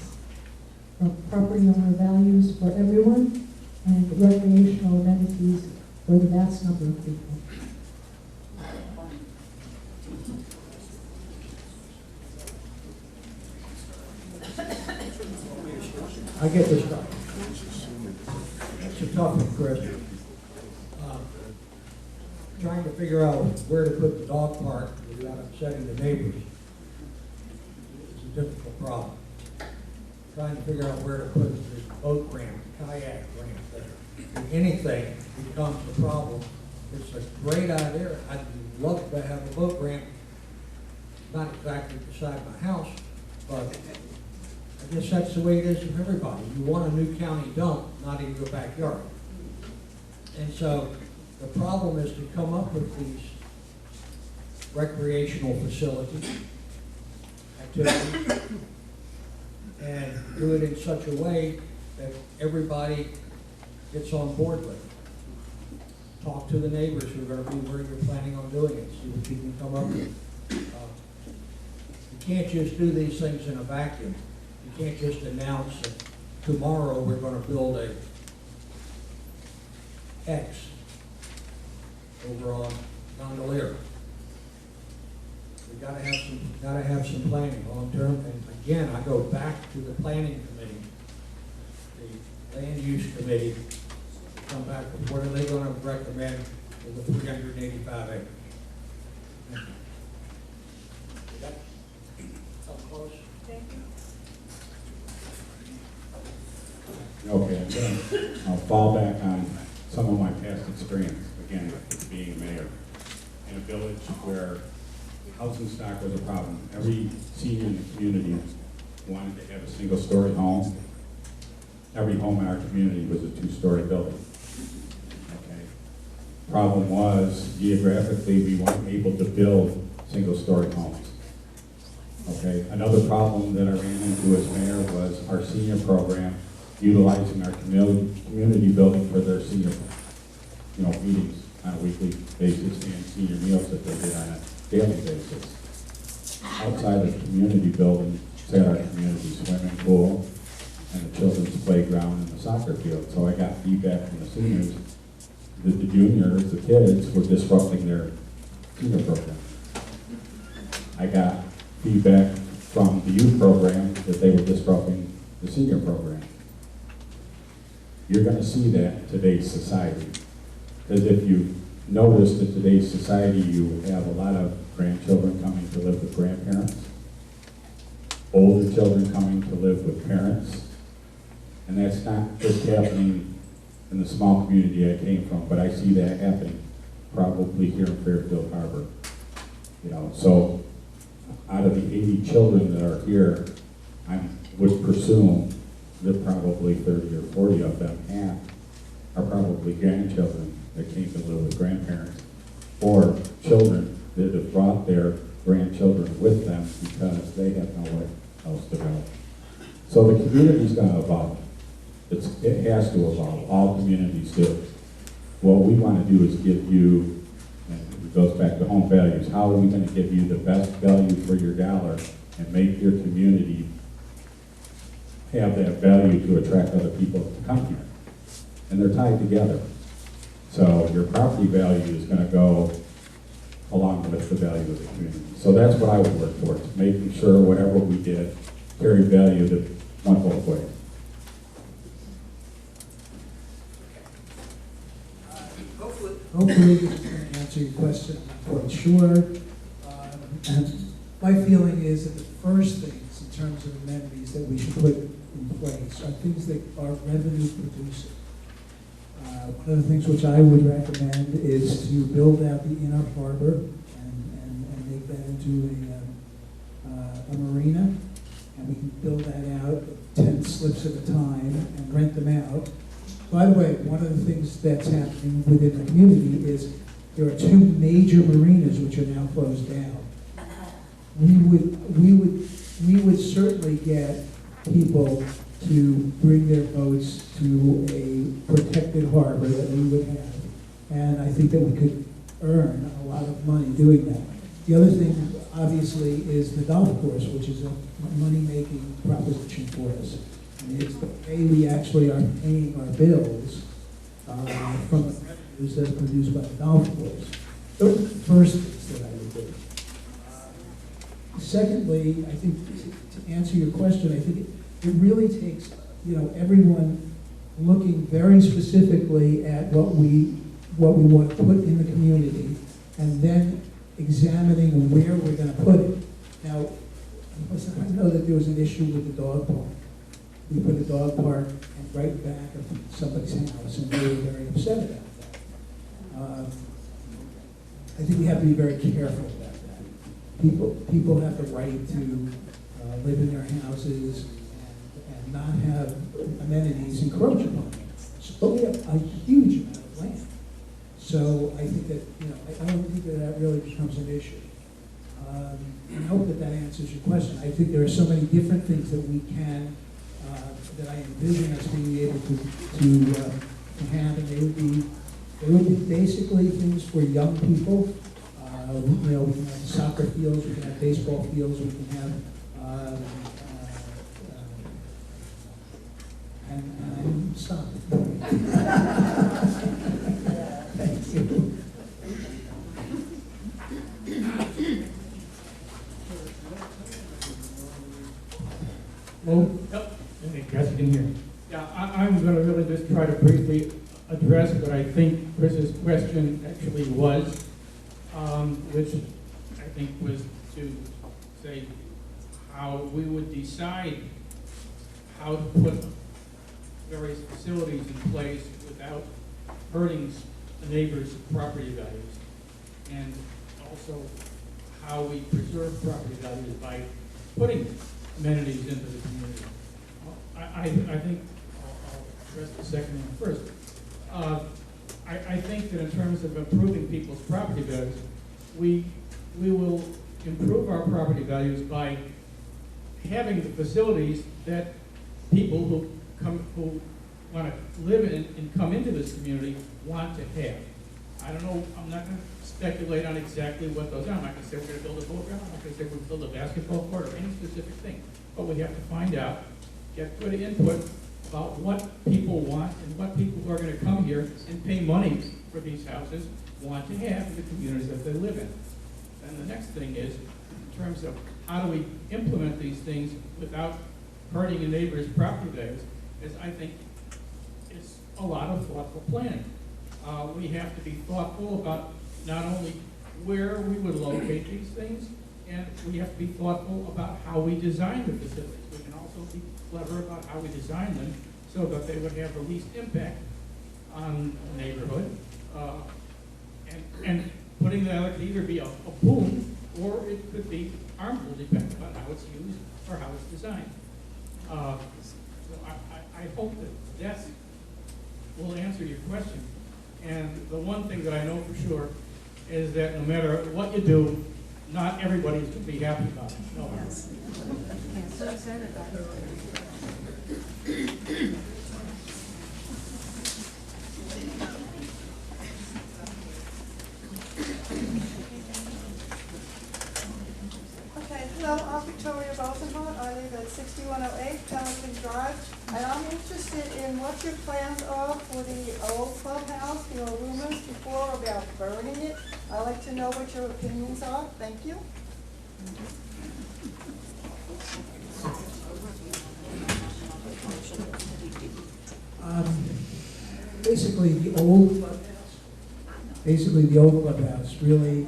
of property owner values for everyone and recreational amenities for the vast number of people? I get this stuff. It's a tough one, Chris. Trying to figure out where to put the dog park without upsetting the neighbors is a difficult problem. Trying to figure out where to put the boat ramp, kayak ramp there. Anything becomes a problem. It's a great idea. I'd love to have a boat ramp, not exactly beside my house, but I guess that's the way it is with everybody. You want a new county dump, not in your backyard. And so the problem is to come up with these recreational facilities, activities, and do it in such a way that everybody gets on board with it. Talk to the neighbors who are going to be where you're planning on doing it, see what you can come up with. You can't just do these things in a vacuum. You can't just announce that tomorrow we're going to build a X over on Gondolier. We gotta have some planning long term. And again, I go back to the planning committee, the land use committee, to come back with what are they going to recommend for the 385 acres. Is that come close? Thank you. Okay, I'll fall back on some of my past experience, again, being mayor. In a village where housing stock was a problem, every senior in the community wanted to have a single-story home. Every home in our community was a two-story building. Okay. Problem was, geographically, we weren't able to build single-story homes. Okay. Another problem that I ran into as mayor was our senior program utilizing our community building for their senior, meetings on a weekly basis and senior meals that they did on a daily basis. Outside of the community building, sat our community swimming pool and the children's playground and the soccer field. So I got feedback from the seniors that the juniors, the kids, were disrupting their senior program. I got feedback from the youth program that they were disrupting the senior program. You're going to see that in today's society. Because if you notice in today's society, you have a lot of grandchildren coming to live with grandparents, older children coming to live with parents, and that's not just happening in the small community I came from, but I see that happening probably here in Fairfield Harbour. You know, so out of the 80 children that are here, I would presume that probably 30 or 40 of them, half, are probably grandchildren that came to live with grandparents, or children that have brought their grandchildren with them because they have nowhere else to go. So the community's going to evolve. It has to evolve. All communities do. What we want to do is give you, and it goes back to home values, how are we going to give you the best value for your dollar and make your community have that value to attract other people to come here? And they're tied together. So your property value is going to go along with the value of the community. So that's what I would work towards, making sure whatever we did carried value that went both ways. Hopefully, this is going to answer your question. I'm not quite sure. And my feeling is that the first things in terms of amenities that we should put in place are things that are revenue producing. One of the things which I would recommend is to build out the inner harbor and make that into a marina. And we can build that out 10 slips at a time and rent them out. By the way, one of the things that's happening within the community is there are 2 major marinas which are now closed down. We would certainly get people to bring their boats to a protected harbor that we would have. And I think that we could earn a lot of money doing that. The other thing, obviously, is the golf course, which is a money-making proposition for us. And it's the way we actually are paying our bills from the revenues that are produced by the golf course. Those are the first things that I would do. Secondly, I think to answer your question, I think it really takes, everyone looking very specifically at what we want to put in the community, and then examining where we're going to put it. Now, I know that there was an issue with the dog park. We put a dog park right back of somebody's house, and they were very upset about that. I think we have to be very careful about that. People have the right to live in their houses and not have amenities encroach upon them. But we have a huge amount of land. So I think that, I don't think that really becomes an issue. And I hope that answers your question. I think there are so many different things that we can, that I envision us being able to have, and they would be basically things for young people. We can have soccer fields, we can have baseball fields, we can have, and I'm stopping. Thank you. Well, I guess you can hear. Yeah, I'm going to really just try to briefly address what I think Chris's question actually was, which I think was to say how we would decide how to put various facilities in place without hurting the neighbors' property values, and also how we preserve property values by putting amenities into the community. I think I'll address the second one first. I think that in terms of improving people's property values, we will improve our property values by having the facilities that people who want to live in and come into this community want to have. I don't know, I'm not going to speculate on exactly what those are. I'm not going to say we're going to build a boat ground. I'm not going to say we're going to build a basketball court or any specific thing. But we have to find out, get good input about what people want and what people are going to come here and pay money for these houses want to have in the communities that they live in. And the next thing is, in terms of how do we implement these things without hurting a neighbor's property values, is I think it's a lot of thoughtful planning. We have to be thoughtful about not only where we would locate these things, and we have to be thoughtful about how we design the facilities. We can also be clever about how we design them so that they would have the least impact on the neighborhood. And putting that could either be a boom, or it could be harmful, depending on how it's used or how it's designed. So I hope that will answer your question. And the one thing that I know for sure is that no matter what you do, not everybody's going to be happy about it. No. Yes. So excited about it. Okay, hello, I'm Victoria Rosenblatt. I live at 6108 Pelican Drive. And I'm interested in what your plans are for the old clubhouse, the old rumors before about burning it. I'd like to know what your opinions are. Thank you. Basically, the old clubhouse really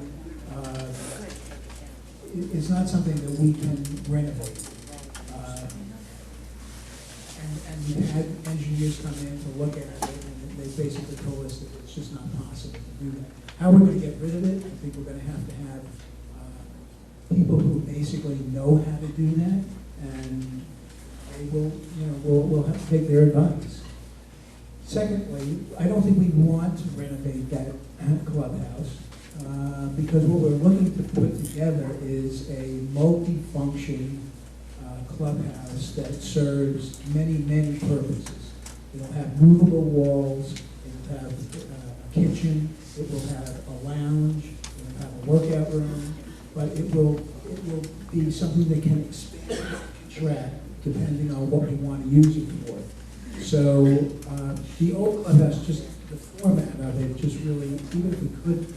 is not something that we can renovate. And we've had engineers come in to look at it, and they basically told us that it's just not possible to do that. How we're going to get rid of it, I think we're going to have people who basically know how to do that, and they will, we'll have to take their advice. Secondly, I don't think we want to renovate that clubhouse because what we're looking to put together is a multi-function clubhouse that serves many, many purposes. It'll have movable walls, it'll have a kitchen, it will have a lounge, it will have a workout room, but it will be something that can expand and contract depending on what we want to use it for. So the old clubhouse, just the format of it, just really, even if we could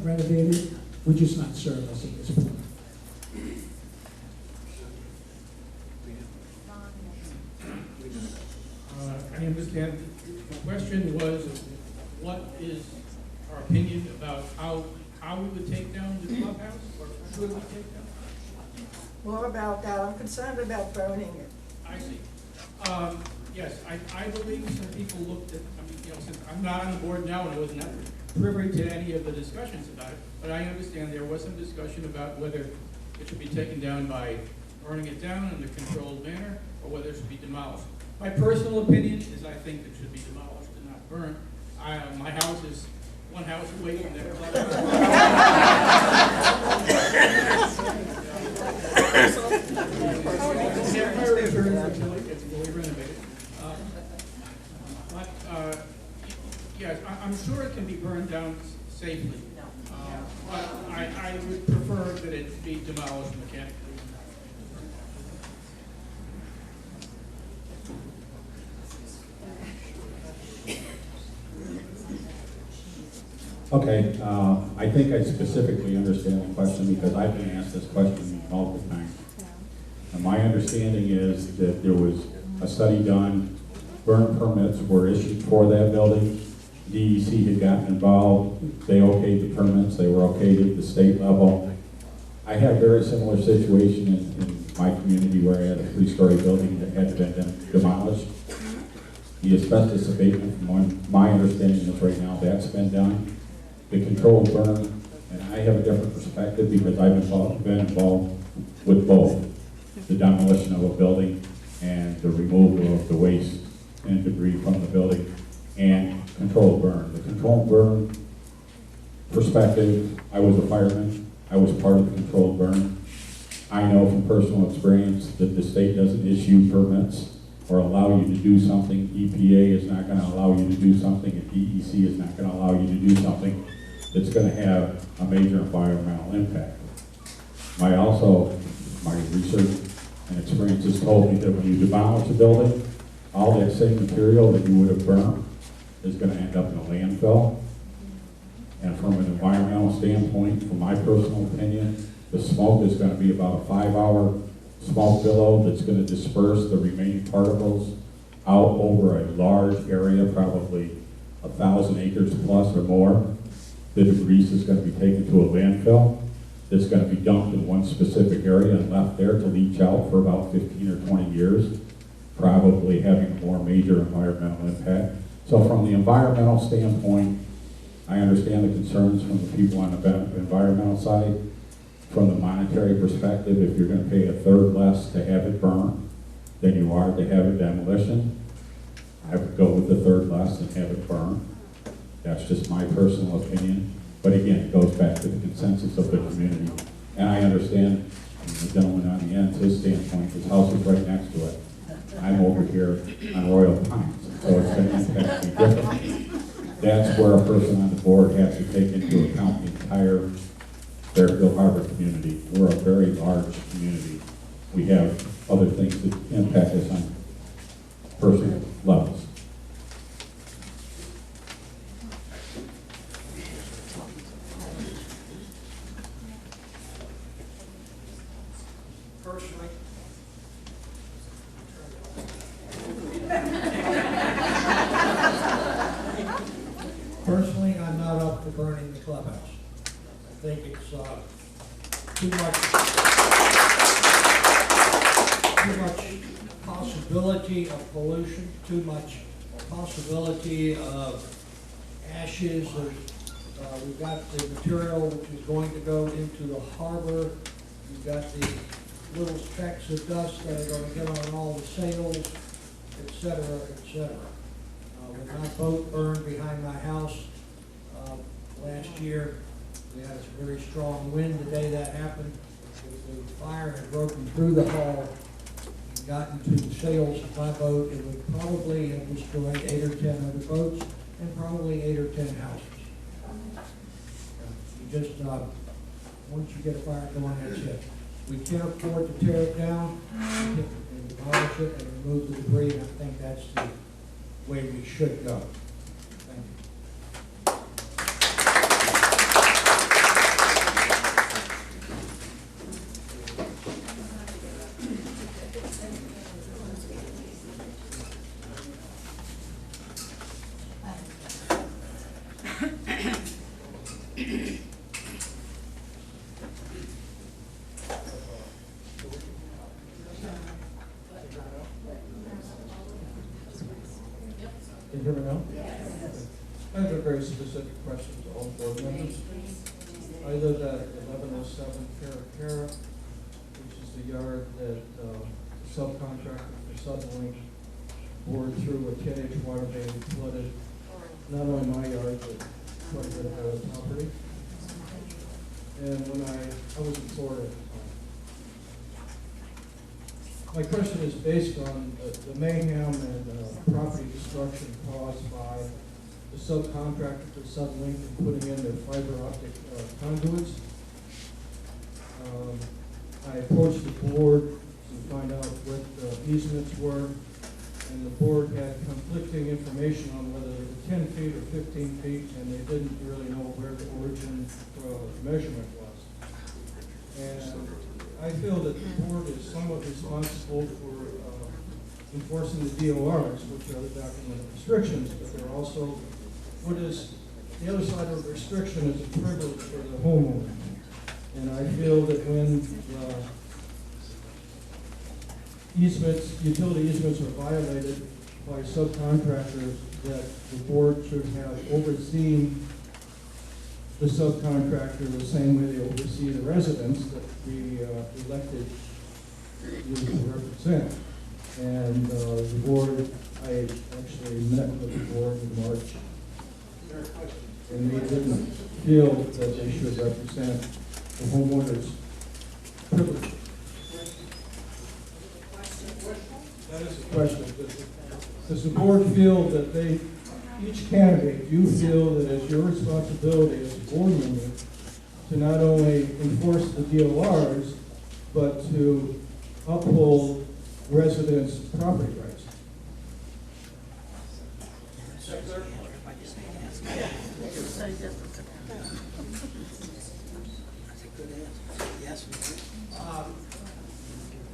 renovate it, would just not serve us at this point. I understand. The question was, what is our opinion about how we would take down the clubhouse, or should we take down? More about that. I'm concerned about burning it. I see. Yes, I believe some people looked at, since I'm not on the board now and I was not privy to any of the discussions about it, but I understand there was some discussion about whether it should be taken down by burning it down in a controlled manner, or whether it should be demolished. My personal opinion is I think it should be demolished and not burned. My house is one house away from that clubhouse. It's fully renovated. Yes, I'm sure it can be burned down safely. But I would prefer that it be demolished mechanically. Okay, I think I specifically understand the question because I've been asked this question multiple times. And my understanding is that there was a study done, burn permits were issued for that building. DEC had gotten involved, they okayed the permits, they were okayed at the state level. I had a very similar situation in my community where I had a 3-story building that had been demolished. The asbestos abatement, from my understanding is right now that's been done. The controlled burn, and I have a different perspective because I've been involved with both the demolition of a building and the removal of the waste and debris from the building, and controlled burn. The controlled burn perspective, I was a fireman, I was part of the controlled burn. I know from personal experience that the state doesn't issue permits or allow you to do something. EPA is not going to allow you to do something, and DEC is not going to allow you to do something that's going to have a major environmental impact. My research and experience has told me that when you demolish a building, all that same material that you would have burned is going to end up in a landfill, from an environmental standpoint, from my personal opinion, the smoke is going to be about a 5-hour smoke billow that's going to disperse the remaining particles out over a large area, probably 1,000 acres plus or more. The debris is going to be taken to a landfill. It's going to be dumped in one specific area and left there to leach out for about 15 or 20 years, probably having a more major environmental impact. So from the environmental standpoint, I understand the concerns from the people on the environmental side. From the monetary perspective, if you're going to pay a third less to have it burn than you are to have it demolition, I would go with the third less and have it burn. That's just my personal opinion. But again, it goes back to the consensus of the community. And I understand from the gentleman on the end, his standpoint, his house is right next to it. I'm over here on Royal Pines, so it's going to impact me differently. That's where a person on the board has to take into account the entire Fairfield Harbour community. We're a very large community. We have other things that impact us on personal levels. Personally, I'm not up for burning the clubhouse. I think it's too much possibility of pollution, too much possibility of ashes. We've got the material which is going to go into the harbor. We've got the little specks of dust that are going to get on all the sails, et cetera, et cetera. When my boat burned behind my house last year, we had a very strong wind the day that happened. If the fire had broken through the hull and gotten to the sails of my boat, it would probably have destroyed 8 or 10 other boats and probably 8 or 10 houses. You just, once you get a fire going, that's it. We can't afford to tear it down, we can demolish it and remove the debris, and I think that's the way we should go. Thank you. Can you hear me now? Yes. I have a very specific question to all board members. I live at 1107 Fairfield, which is the yard that the subcontractor for Suddenlink bored through a 10-inch water main and flooded not only my yard, but quite a bit of other property. And when I was in Florida at the time. My question is based on the mayhem and property destruction caused by the subcontractor for Suddenlink and putting in their fiber optic conduits. I approached the board to find out what the easements were, and the board had conflicting information on whether they were 10 feet or 15 feet, and they didn't really know where the origin measurement was. And I feel that the board is somewhat responsible for enforcing the DORs, which are the documented restrictions, but they're also, what is the other side of the restriction is a privilege for the homeowner. And I feel that when utility easements are violated by subcontractors, that the board should have overseen the subcontractor the same way they oversee the residents that we elected to represent. And the board, I actually met with the board in March, and they didn't feel that they should represent the homeowners' privilege. That is the question. Does the board feel that they, each candidate, you feel that it's your responsibility as a board member to not only enforce the DORs, but to uphold residents' property rights?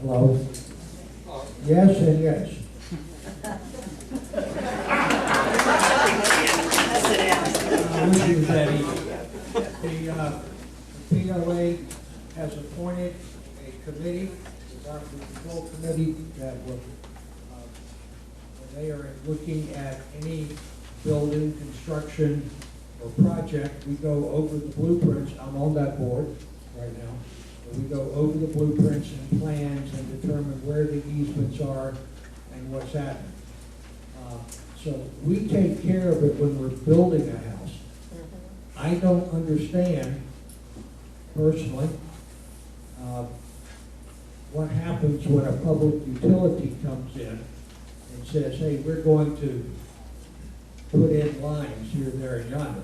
Hello? Yes and yes. I wish it was that easy. The POA has appointed a committee, the Document Control Committee, that will, when they are looking at any building, construction, or project, we go over the blueprints. I'm on that board right now. We go over the blueprints and plans and determine where the easements are and what's happening. So we take care of it when we're building a house. I don't understand, personally, what happens when a public utility comes in and says, hey, we're going to put in lines here, there, and yonder.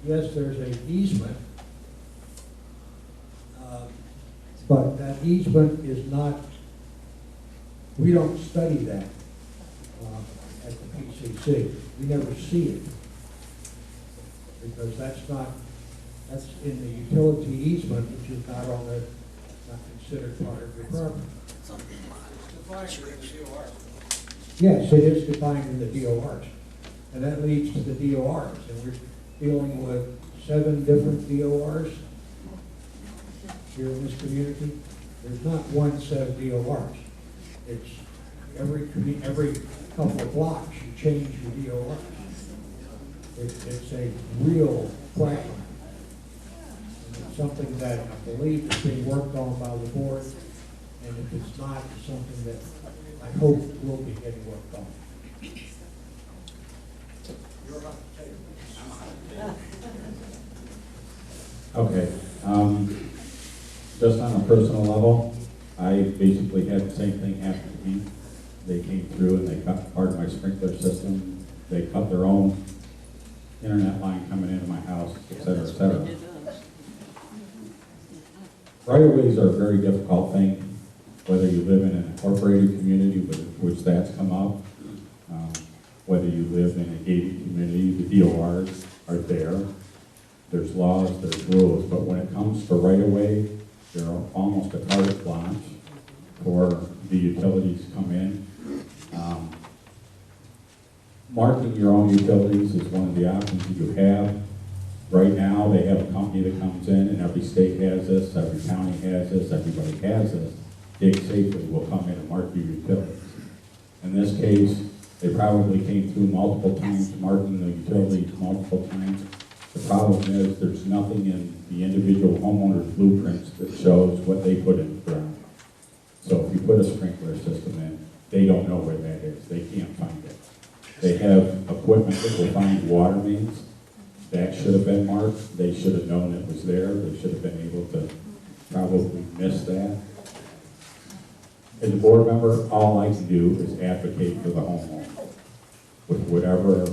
Yes, there's an easement, but that easement is not, we don't study that at the PCC. We never see it. Because that's in the utility easement, which is not on the, not considered part of your property. Yes, it is defined in the DORs. And that leads to the DORs. And we're dealing with 7 different DORs here in this community. There's not one set of DORs. It's every couple of blocks you change your DORs. It's a real question. It's something that I believe is being worked on by the board, and if it's not, it's something that I hope will be getting worked on. Okay. Just on a personal level, I basically had the same thing happen to me. They came through and they cut part of my sprinkler system. They cut their own internet line coming into my house, et cetera, et cetera. Right-of-ways are a very difficult thing, whether you live in an incorporated community, which that's come up, whether you live in a gated community, the DORs are there. There's laws, there's rules, but when it comes to right-of-way, they're almost a carte blanche for the utilities to come in. Marking your own utilities is one of the options that you have. Right now, they have a company that comes in, and every state has this, every county has this, everybody has this. Dig Safely will come in and mark your utilities. In this case, they probably came through multiple times, marking the utilities multiple times. The problem is there's nothing in the individual homeowner's blueprints that shows what they put in the ground. So if you put a sprinkler system in, they don't know where that is. They can't find it. They have equipment that will find water mains. That should have been marked. They should have known it was there. They should have been able to probably miss that. As a board member, all I can do is advocate for the homeowner with whatever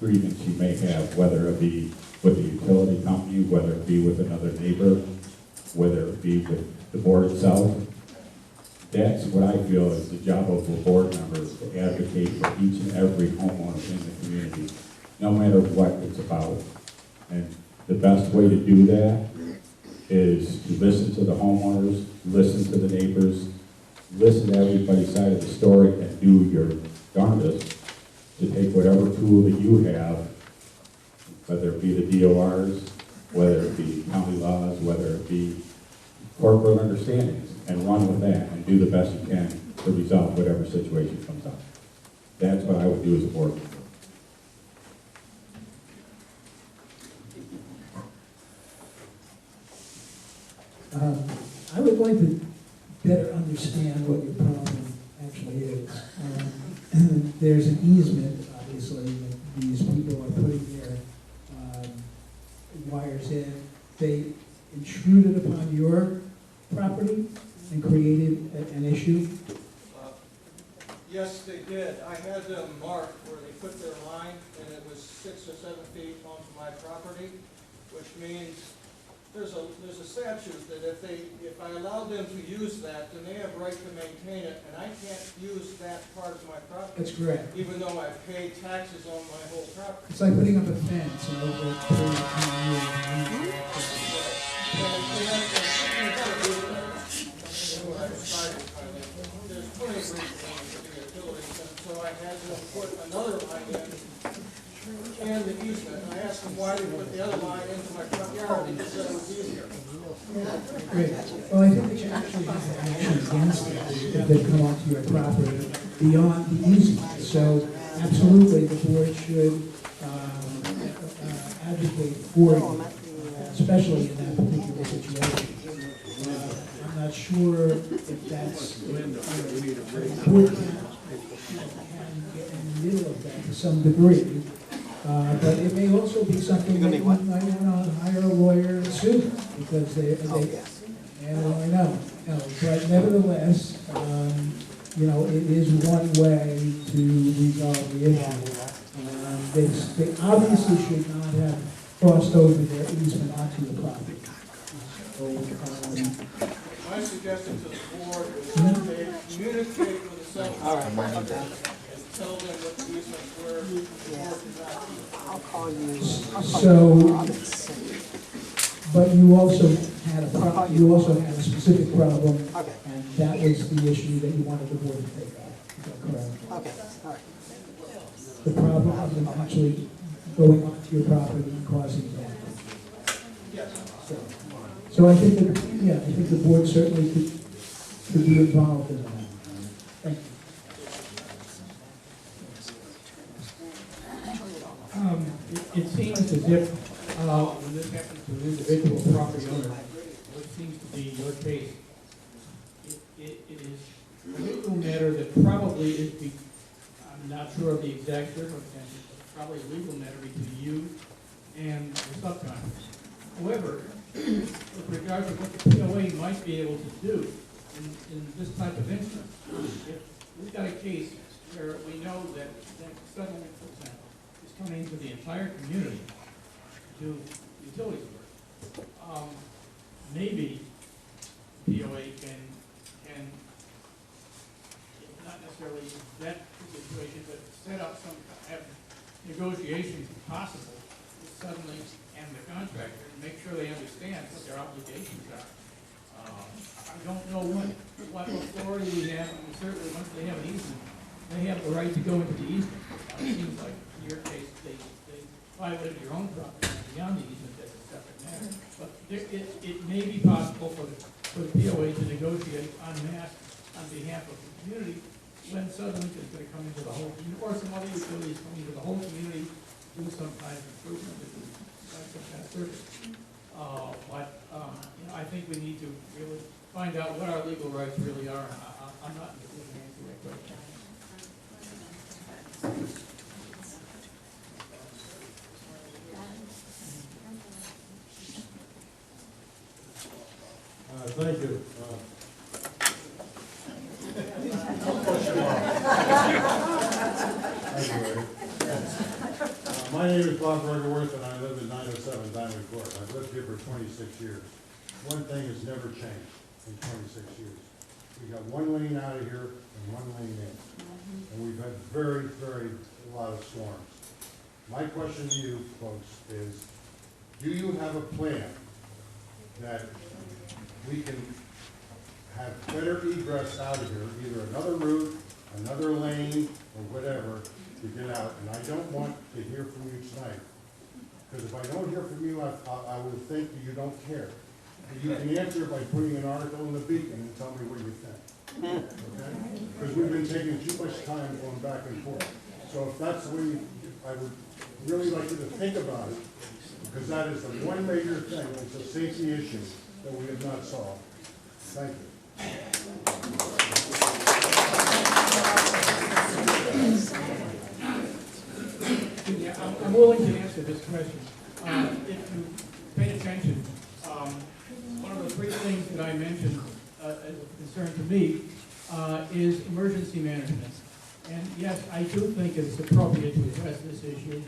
grievance you may have, whether it be with the utility company, whether it be with another neighbor, whether it be with the board itself. That's what I feel is the job of a board member, is to advocate for each and every homeowner in the community, no matter what it's about. And the best way to do that is to listen to the homeowners, listen to the neighbors, listen to everybody's side of the story, and do your darndest to take whatever tool that you have, whether it be the DORs, whether it be county laws, whether it be corporate understandings, and run with that and do the best you can to resolve whatever situation comes up. That's what I would do as a board member. I would like to better understand what your problem actually is. There's an easement, obviously, that these people are putting their wires in. They intruded upon your property and created an issue? Yes, they did. I had them marked where they put their line, and it was 6 or 7 feet onto my property, which means there's a statute that if I allow them to use that, then they have right to maintain it, and I can't use that part of my property. That's correct. Even though I've paid taxes on my whole property. It's like putting up a fence, you know, with center line into my front yard, they just said it was easier. Great. Well, I think that you actually have to action against it if they come onto your property beyond the easement. So absolutely, the board should advocate for you, especially in that particular situation. I'm not sure if that's the board can get in the middle of that to some degree. But it may also be something that you might want to hire a lawyer and sue them, because they and I know. But nevertheless, you know, it is one way to resolve the issue. They obviously should not have crossed over their easement onto the property. So, My suggestion to the board is that they communicate with the seller and tell them what the easements were before it's not. So, but you also had a specific problem, and that was the issue that you wanted the board to take up. Is that correct? Okay, all right. The problem of them actually going onto your property and causing damage. Yes. So I think that, yeah, I think the board certainly could be involved in that. Thank you. It seems as if, when this happens to an individual property owner, what seems to be your case, it is a legal matter that probably is, I'm not sure of the exact circumstances, but probably a legal matter between you and the subcontractor. However, with regard to what the POA might be able to do in this type of instance, if we've got a case where we know that settlement, for example, is coming to the entire community to do utilities work, maybe POA can not necessarily that situation, but set up have negotiations possible with settlement and the contractor, and make sure they understand what their obligations are. I don't know what authority we have, and certainly once they have an easement, they have the right to go into the easement. It seems like in your case, they violated your own property beyond the easement, that's a separate matter. But it may be possible for the POA to negotiate en masse on behalf of the community when Southern is going to come into the whole community, or some other utilities coming into the whole community, do some kind of improvement, some kind of service. You know, I think we need to really find out what our legal rights really are. I'm not in a position to answer that question. Thank you. My name is Bob Bergerworth, and I live in 907 Diamond Court. I've lived here for 26 years. One thing has never changed in 26 years. We got one lane out of here and one lane in. And we've had very, very lot of storms. My question to you folks is, do you have a plan that we can have better egress out of here, either another route, another lane, or whatever, to get out? And I don't want to hear from you tonight, because if I don't hear from you, I will think that you don't care. You can answer by putting an article in the Beacon and tell me what you think. Okay? Because we've been taking too much time going back and forth. So if that's the way, I would really like you to think about it, because that is the one major thing. It's a safety issue that we have not solved. Thank you. Yeah, I'm willing to answer this question. If you pay attention, one of the three things that I mentioned as a concern to me is emergency management. And yes, I do think it's appropriate to address this issue.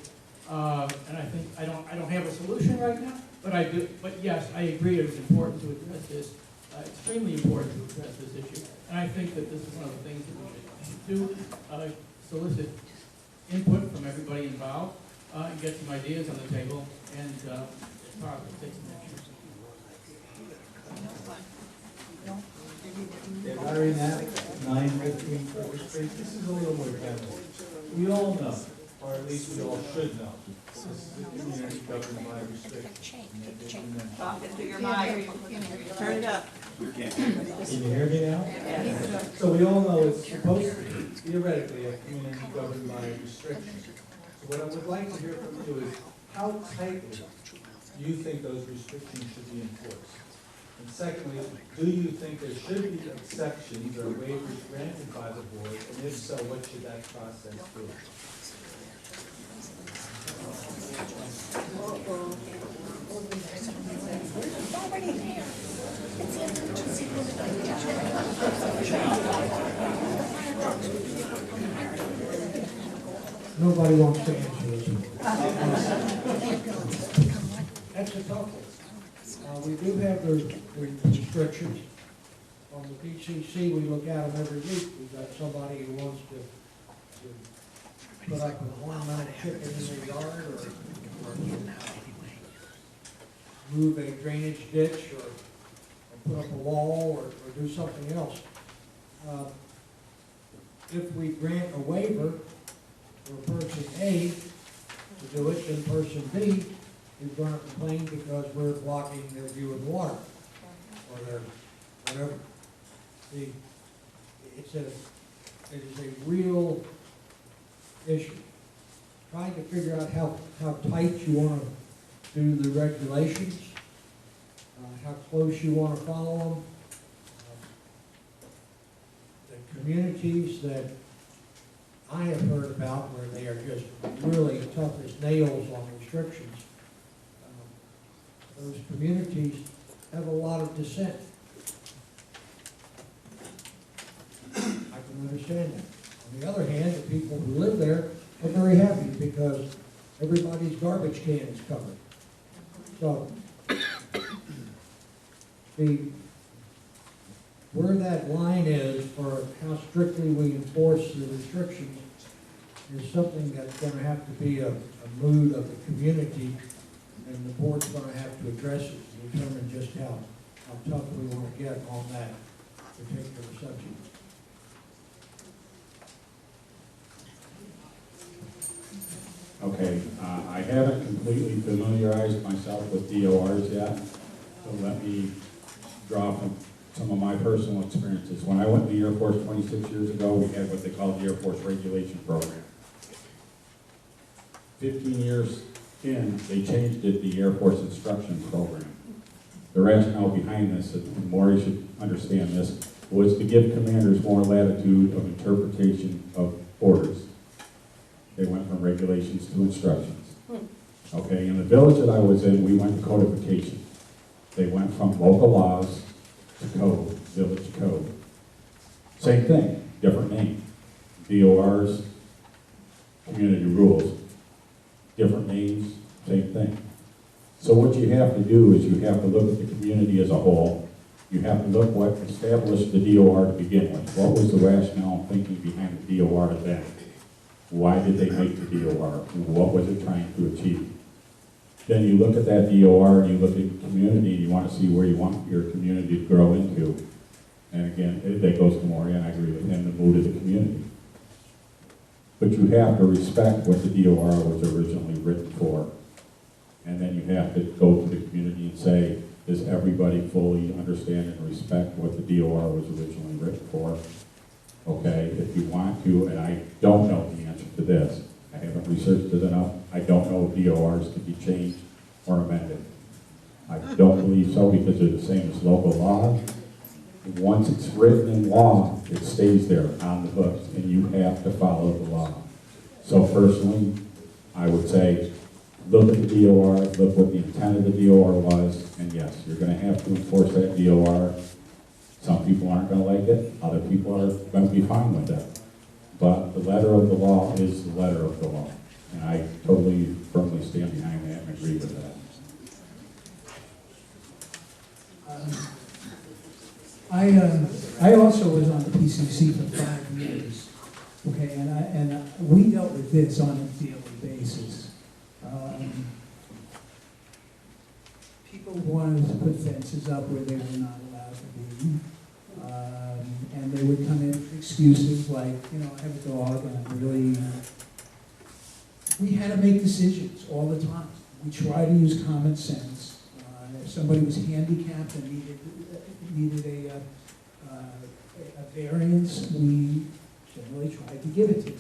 And I think I don't have a solution right now, but I do. But yes, I agree it's important to address this. Extremely important to address this issue. And I think that this is one of the things that we should do. Solicit input from everybody involved and get some ideas on the table and probably take some action. Larry Knapp, 915 First Street. This is a little more general. We all know, or at least we all should know. This is a community governed by restrictions. Talk into your mic. Turn it up. Can you hear me now? So we all know it's supposed to be theoretically a community governed by restrictions. So what I would like to hear from you is how tightly do you think those restrictions should be enforced? And secondly, do you think there should be exceptions or waivers granted by the board? And if so, what should that process be? Nobody wants to answer this one. That's a tough one. We do have the restrictions. On the PCC, we look at them every week. We've got somebody who wants to put up an ornamental chicken in their yard or move a drainage ditch or put up a wall or do something else. If we grant a waiver for person A to do it, then person B is going to complain because we're blocking their view of the water or their whatever. It is a real issue. Trying to figure out how tight you want to do the regulations, how close you want to follow them. The communities that I have heard about where they are just really tough as nails on restrictions, those communities have a lot of dissent. I can understand that. On the other hand, the people who live there are very happy because everybody's garbage can is covered. So, where that line is for how strictly we enforce the restrictions is something that's going to have to be a mood of the community, and the board's going to have to address it to determine just how tough we want to get on that particular subject. Okay, I haven't completely familiarized myself with DORs yet, so let me draw from some of my personal experiences. When I went to the Air Force 26 years ago, we had what they called the Air Force Regulation Program. 15 years in, they changed it, the Air Force Instruction Program. The rationale behind this, and Maury should understand this, was to give commanders more latitude of interpretation of orders. They went from regulations to instructions. Okay, in the village that I was in, we went to codification. They went from local laws to code, village code. Same thing, different name. DORs, community rules. Different names, same thing. So what you have to do is you have to look at the community as a whole. You have to look what established the DOR to begin with. What was the rationale and thinking behind the DOR then? Why did they make the DOR? What was it trying to achieve? Then you look at that DOR and you look at the community and you want to see where you want your community to grow into. And again, that goes to Maury, and I agree with him, the mood of the community. But you have to respect what the DOR was originally written for. And then you have to go to the community and say, does everybody fully understand and respect what the DOR was originally written for? Okay, if you want to, and I don't know the answer to this, I haven't researched it enough, I don't know if DORs can be changed or amended. I don't believe so because they're the same as local law. Once it's written in law, it stays there on the books, and you have to follow the law. So personally, I would say, look at the DOR, look what the intent of the DOR was, and yes, you're going to have to enforce that DOR. Some people aren't going to like it, other people are going to be fine with it. But the letter of the law is the letter of the law. And I totally firmly stand behind that and agree with that. I also was on the PCC for 5 years, okay, and we dealt with this on a daily basis. People wanted to put fences up where they were not allowed to be, and they would come in with excuses like, you know, I have a dog and I'm really we had to make decisions all the time. We try to use common sense. If somebody was handicapped and needed a variance, we generally tried to give it to them.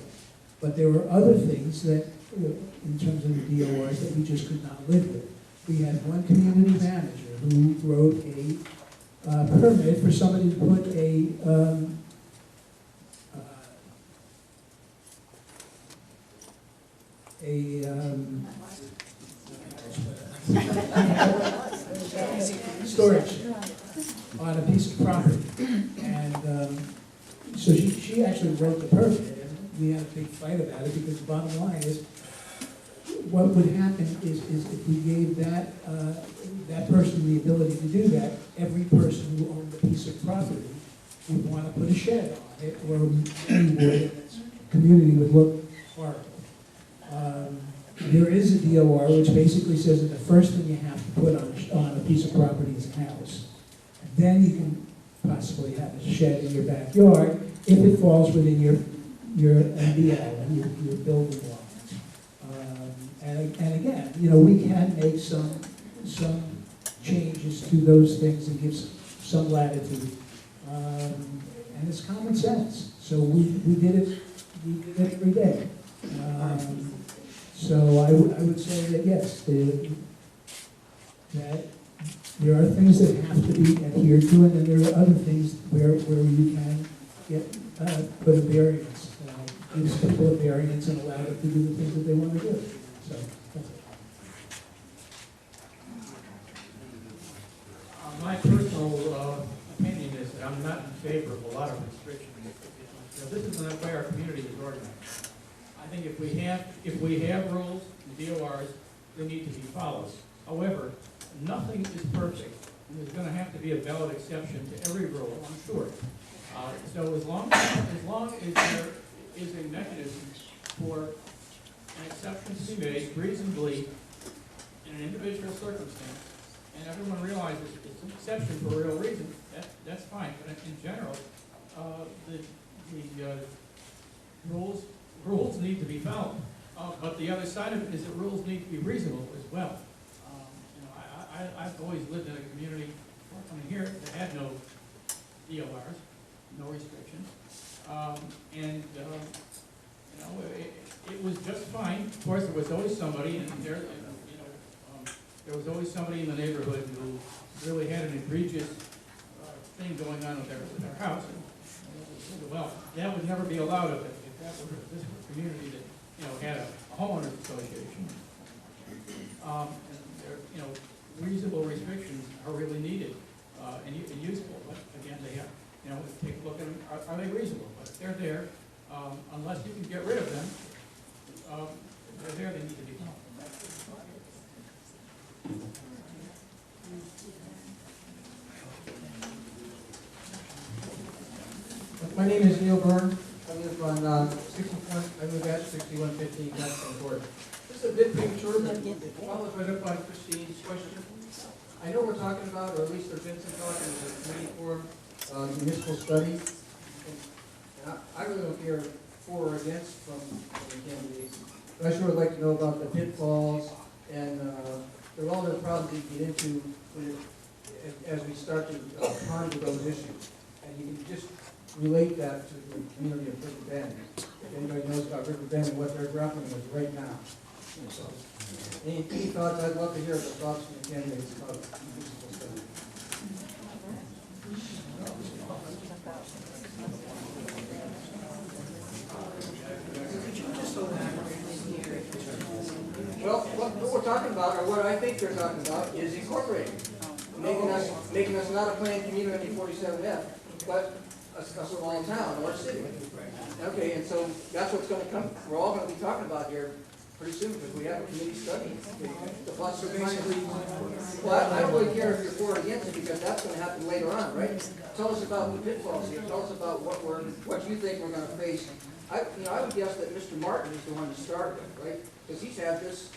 But there were other things that, in terms of the DORs, that we just could not live with. We had one community manager who wrote a permit for somebody to put storage on a piece of property. And so she actually wrote the permit, and we had a big fight about it, because the bottom line is, what would happen is if we gave that person the ability to do that, every person who owned a piece of property would want to put a shed on it, or any wood, and its community would look horrible. There is a DOR which basically says that the first thing you have to put on a piece of property is a house. Then you can possibly have a shed in your backyard if it falls within your MBL, your building law. And again, we can make some changes to those things and give some latitude. And it's common sense. So we did it every day. So I would say that yes, that there are things that have to be adhered to, and then there are other things where you can put a variance, gives people a variance and allow them to do the things that they want to do. So that's it. My personal opinion is that I'm not in favor of a lot of restrictions. This isn't the way our community is organized. I think if we have rules and DORs, they need to be followed. However, nothing is perfect. There's going to have to be a valid exception to every rule, I'm sure. So as long as there is a mechanism for an exception to be made reasonably in an individual circumstance, and everyone realizes it's an exception for a real reason, that's fine. But in general, the rules need to be followed. But the other side of it is that rules need to be reasonable as well. I've always lived in a community before coming here that had no DORs, no restrictions, it was just fine. Of course, there was always somebody, there was always somebody in the neighborhood who really had an egregious thing going on with their house. And, well, that would never be allowed if that were this were a community that had a homeowners association. And reasonable restrictions are really needed and useful. But again, they have take a look at them. Are they reasonable? But if they're there, unless you can get rid of them, they're there. They need to be followed. My name is Neil Byrne. I live on I live at 6115 Jackson Court. This is a bit premature, but it follows right up on Christine's question. I know we're talking about, or at least there's been some talk in the committee for municipal study. And I really don't care for or against from the candidates. But I sure would like to know about the pitfalls and there are all the problems that you get into as we start to ponder those issues. And you can just relate that to the community of River Bend. If anybody knows about River Bend and what they're grappling with right now. So, any thoughts? I'd love to hear the thoughts from the candidates about municipal study. Well, what we're talking about, or what I think they're talking about, is incorporating, making us not a planned community 47F, but a small town or a city. Okay, and so that's what's going to come. We're all going to be talking about here pretty soon because we have a committee study. Well, I don't really care if you're for or against it because that's going to happen later on, right? Tell us about the pitfalls here. Tell us about what you think we're going to face. I would guess that Mr. Martin is the one to start with, right? Because he's had this.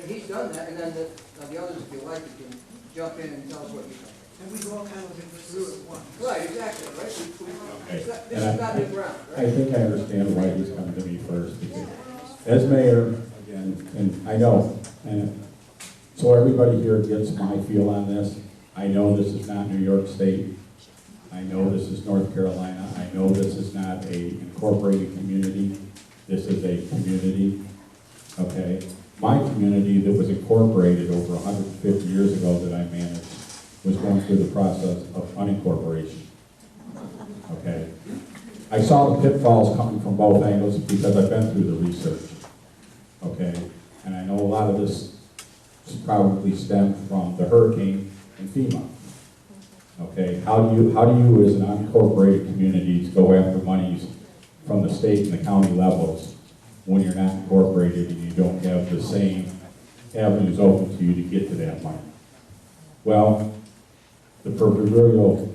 He's done that, and then the others, if you like, you can jump in and tell us what you think. And we've all kind of been through it once. Right, exactly, right? This is not new ground, right? I think I understand why he's coming to me first. Because as mayor, And I know, and so everybody here gets my feel on this. I know this is not New York State. I know this is North Carolina. I know this is not a incorporated community. This is a community, okay? My community that was incorporated over 150 years ago that I managed was going through the process of unincorporation, okay? I saw the pitfalls coming from both angles because I've been through the research, okay? And I know a lot of this probably stemmed from the hurricane and FEMA, okay? How do you as an unincorporated community go after monies from the state and the county levels when you're not incorporated and you don't have the same avenues open to you to get to that money? Well, the proverbial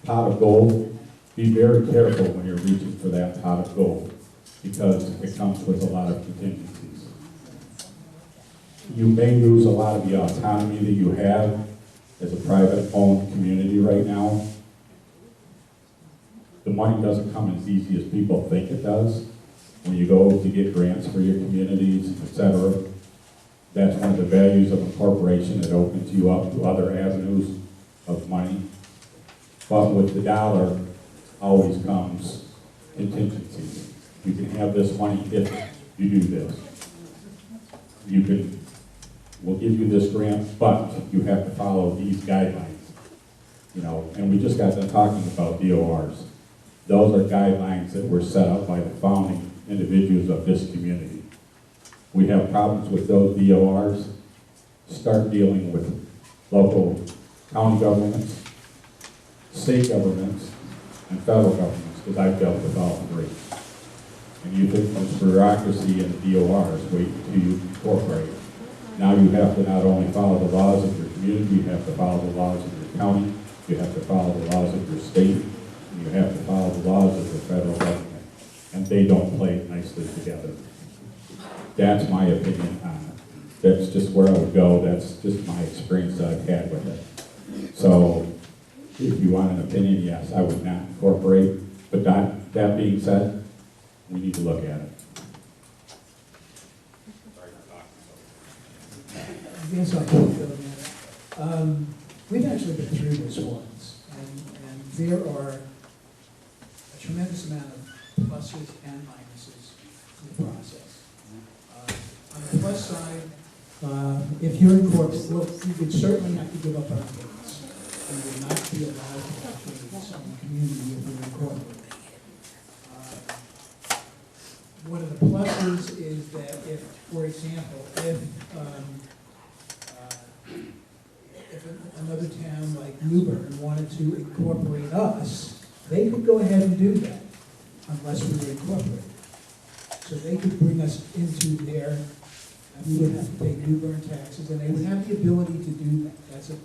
pot of gold, be very careful when you're reaching for that pot of gold because it comes with a lot of contingencies. You may lose a lot of the autonomy that you have as a private-owned community right now. The money doesn't come as easy as people think it does. When you go to get grants for your communities, etc., that's one of the values of a corporation. It opens you up to other avenues of money. But with the dollar always comes contingencies. You can have this money if you do this. We'll give you this grant, but you have to follow these guidelines. You know, and we just got done talking about DORs. Those are guidelines that were set up by the founding individuals of this community. We have problems with those DORs. Start dealing with local county governments, state governments, and federal governments, because I've dealt with all three. And you think there's bureaucracy in the DORs, wait until you incorporate. Now you have to not only follow the laws of your community, you have to follow the laws of your county, you have to follow the laws of your state, and you have to follow the laws of the federal government. And they don't play nicely together. That's my opinion on it. That's just where I would go. That's just my experience that I've had with it. So if you want an opinion, yes, I would not incorporate. But that being said, we need to look at it. I guess I'll keep going at it. We've actually been through this once, and there are a tremendous amount of pluses and minuses to the process. On the plus side, if you're incorporated, well, you would certainly have to give up our gates. You would not be allowed to have gates in the community if you're incorporated. One of the pluses is that if, for example, if another town like Newbern wanted to incorporate us, they could go ahead and do that unless we were incorporated. So they could bring us into their, and we would have to pay Newbern taxes, and they would have the ability to do that. That's a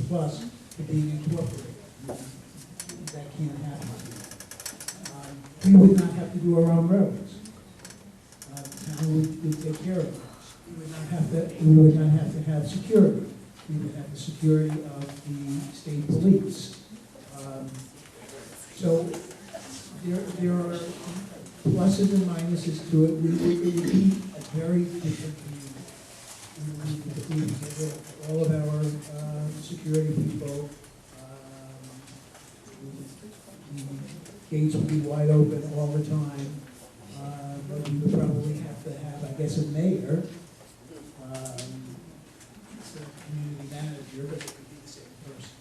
plus to being incorporated. That can't happen. We would not have to do our own roads. The town would take care of it. We would not have to have security. We would have the security of the state police. So there are pluses and minuses to it. We would be a very different community. We would get rid of all of our security people. The gates would be wide open all the time. But we would probably have to have, I guess, a mayor. Community manager, but it could be the same person.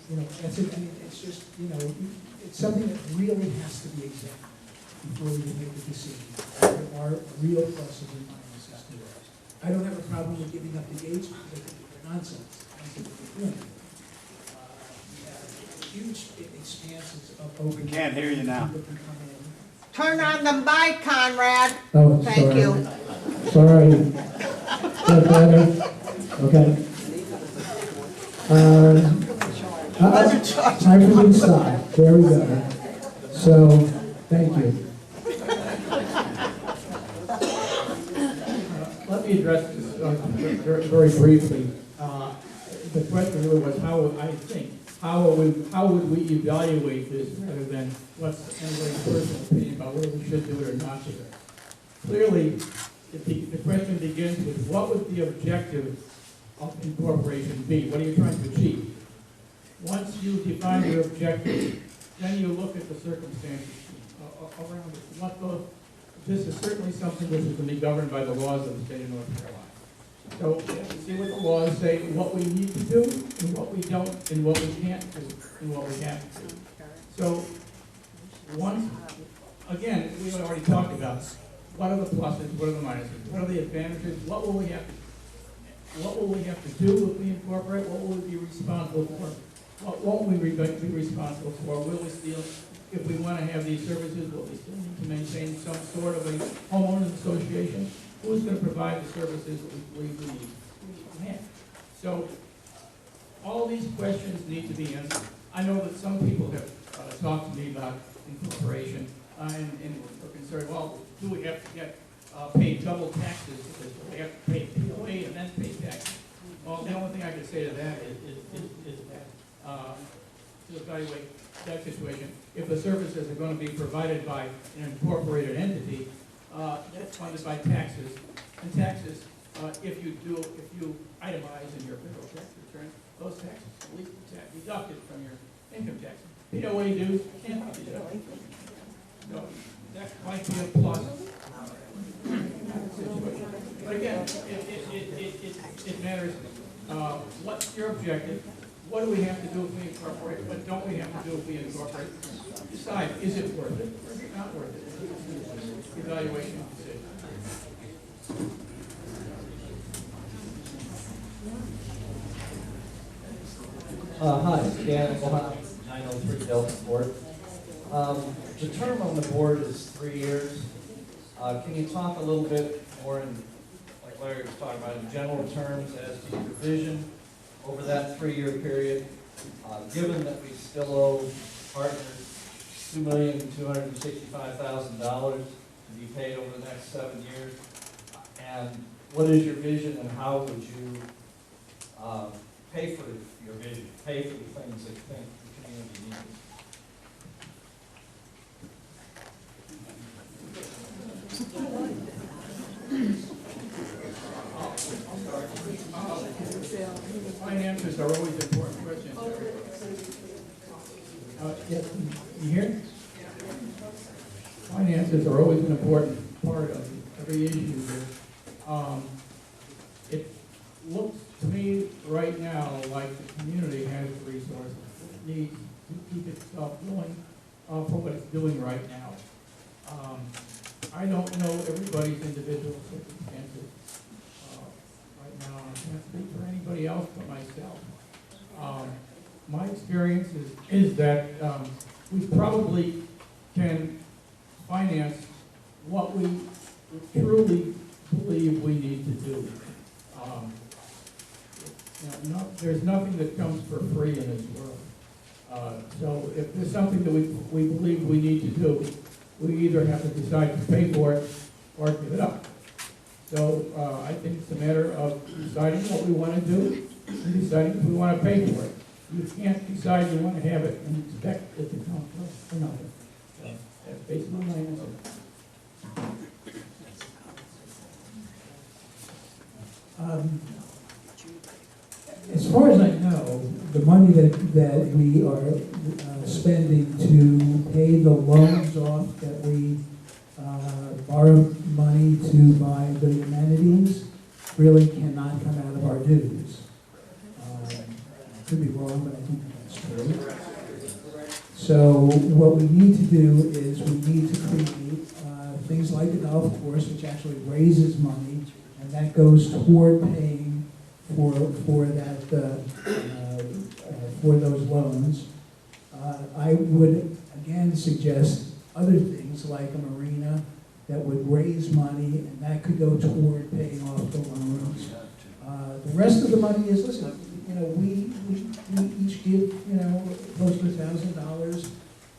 You know, that's it. I mean, it's just, you know, it's something that really has to be examined before we make a decision. There are real pluses and minuses to it. I don't have a problem with giving up the gates because I think they're nonsense. I think they're doing. We have huge expanses of open. We can't hear you now. People can come in. Turn on the mic, Conrad. Oh, Thank sorry. you. Sorry. Is that better? Okay. Time for me to stop. There we go. So, thank you. Let me address this very briefly. The question really was how would we evaluate this rather than what's anybody's personal opinion about whether we should do it or not do it. Clearly, the question begins with what would the objective of incorporation be? What are you trying to achieve? Once you define your objective, then you look at the circumstances around it. This is certainly something that is going to be governed by the laws of the state of North Carolina. So we have to see what the laws say, what we need to do, and what we don't, and what we can't do, and what we have to do. So once, again, we already talked about what are the pluses, what are the minuses, what are the advantages, what will we have to do if we incorporate, what will we be responsible for, what won't we be responsible for, will we still, if we want to have these services, will we still need to maintain some sort of a homeowners association? Who's going to provide the services that we believe we need to have? So all these questions need to be answered. I know that some people have talked to me about incorporation and are concerned, well, do we have to get paid double taxes because we have to pay POA and then pay taxes? Well, the only thing I can say to that is that to evaluate that situation, if the services are going to be provided by an incorporated entity, that's funded by taxes. And taxes, if you itemize in your federal tax return, those taxes are at least deducted from your income tax. POA dues can't be deducted. So that might be a plus situation. But again, it matters. What's your objective? What do we have to do if we incorporate? What don't we have to do if we incorporate? Decide, is it worth it or is it not worth it? Evaluation decision. Hi, Dan Ohana, 903 Delta Court. The term on the board is 3 years. Can you talk a little bit more in, like Larry was talking about, in general terms as to your vision over that 3-year period, given that we still owe partners $2,265,000 to be paid over the next 7 years? And what is your vision and how would you pay for your vision, pay for the things that you think the community needs? Finances are always important questions. Yes, you hear? Finances are always an important part of every issue here. It looks to me right now like the community has the resources it needs to keep itself going for what it's doing right now. I don't know everybody's individual circumstances right now. I can't speak for anybody else but myself. My experience is that we probably can finance what we truly believe we need to do. There's nothing that comes for free in this world. So if there's something that we believe we need to do, we either have to decide to pay for it or give it up. So I think it's a matter of deciding what we want to do and deciding if we want to pay for it. You can't decide you want to have it and expect it to come for nothing. So that's basically my answer. As far as I know, the money that we are spending to pay the loans off, that we borrow money to buy the amenities, really cannot come out of our dues. I could be wrong, but I think that's true. So what we need to do is we need to create things like the golf course, which actually raises money, and that goes toward paying for that for those loans. I would again suggest other things like a marina that would raise money, and that could go toward paying off the loans. The rest of the money is, listen, we each give close to $1,000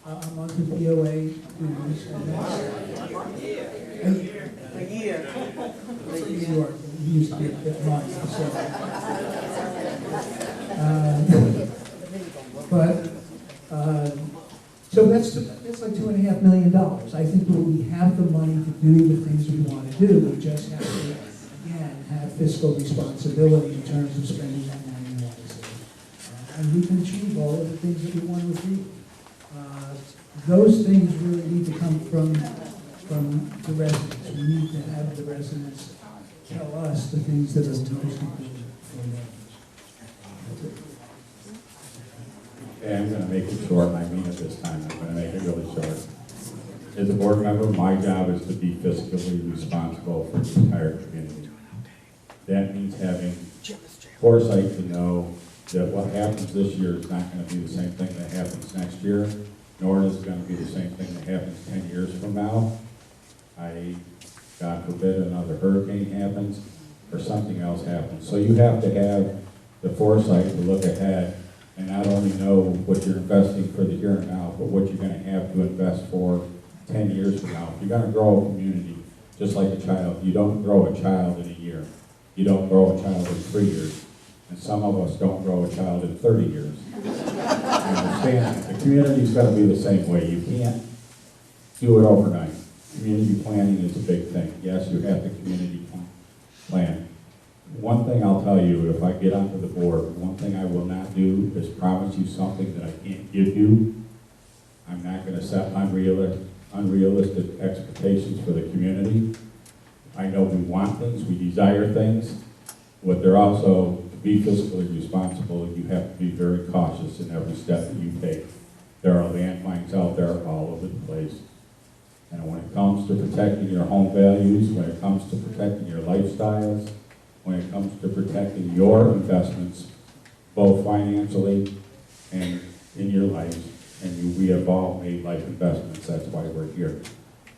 a month in POA dues, and that's a year. New York, we used to get money, so. So that's like $2.5 million. I think that we have the money to do the things we want to do. We just have to, again, have fiscal responsibility in terms of spending that money wisely. And we can achieve all of the things that we want to achieve. Those things really need to come from the residents. We need to have the residents tell us the things that are most important for them. Okay, I'm going to make it short, and I mean it this time. I'm going to make it really short. As a board member, my job is to be fiscally responsible for the entire community. That means having foresight to know that what happens this year is not going to be the same thing that happens next year, nor is it going to be the same thing that happens 10 years from now. God forbid, another hurricane happens or something else happens. So you have to have the foresight to look ahead and not only know what you're investing for the here and now, but what you're going to have to invest for 10 years from now. If you're going to grow a community, just like a child, you don't grow a child in a year. You don't grow a child in 3 years. And some of us don't grow a child in 30 years. I understand. The community's got to be the same way. You can't do it overnight. Community planning is a big thing. Yes, you have the community plan. One thing I'll tell you, if I get onto the board, one thing I will not do is promise you something that I can't give you. I'm not going to set unrealistic expectations for the community. I know we want things, we desire things, but they're also, to be fiscally responsible, you have to be very cautious in every step that you take. There are landmines out there all over the place. And when it comes to protecting your home values, when it comes to protecting your lifestyles, when it comes to protecting your investments, both financially and in your life, and we have all made life investments, that's why we're here.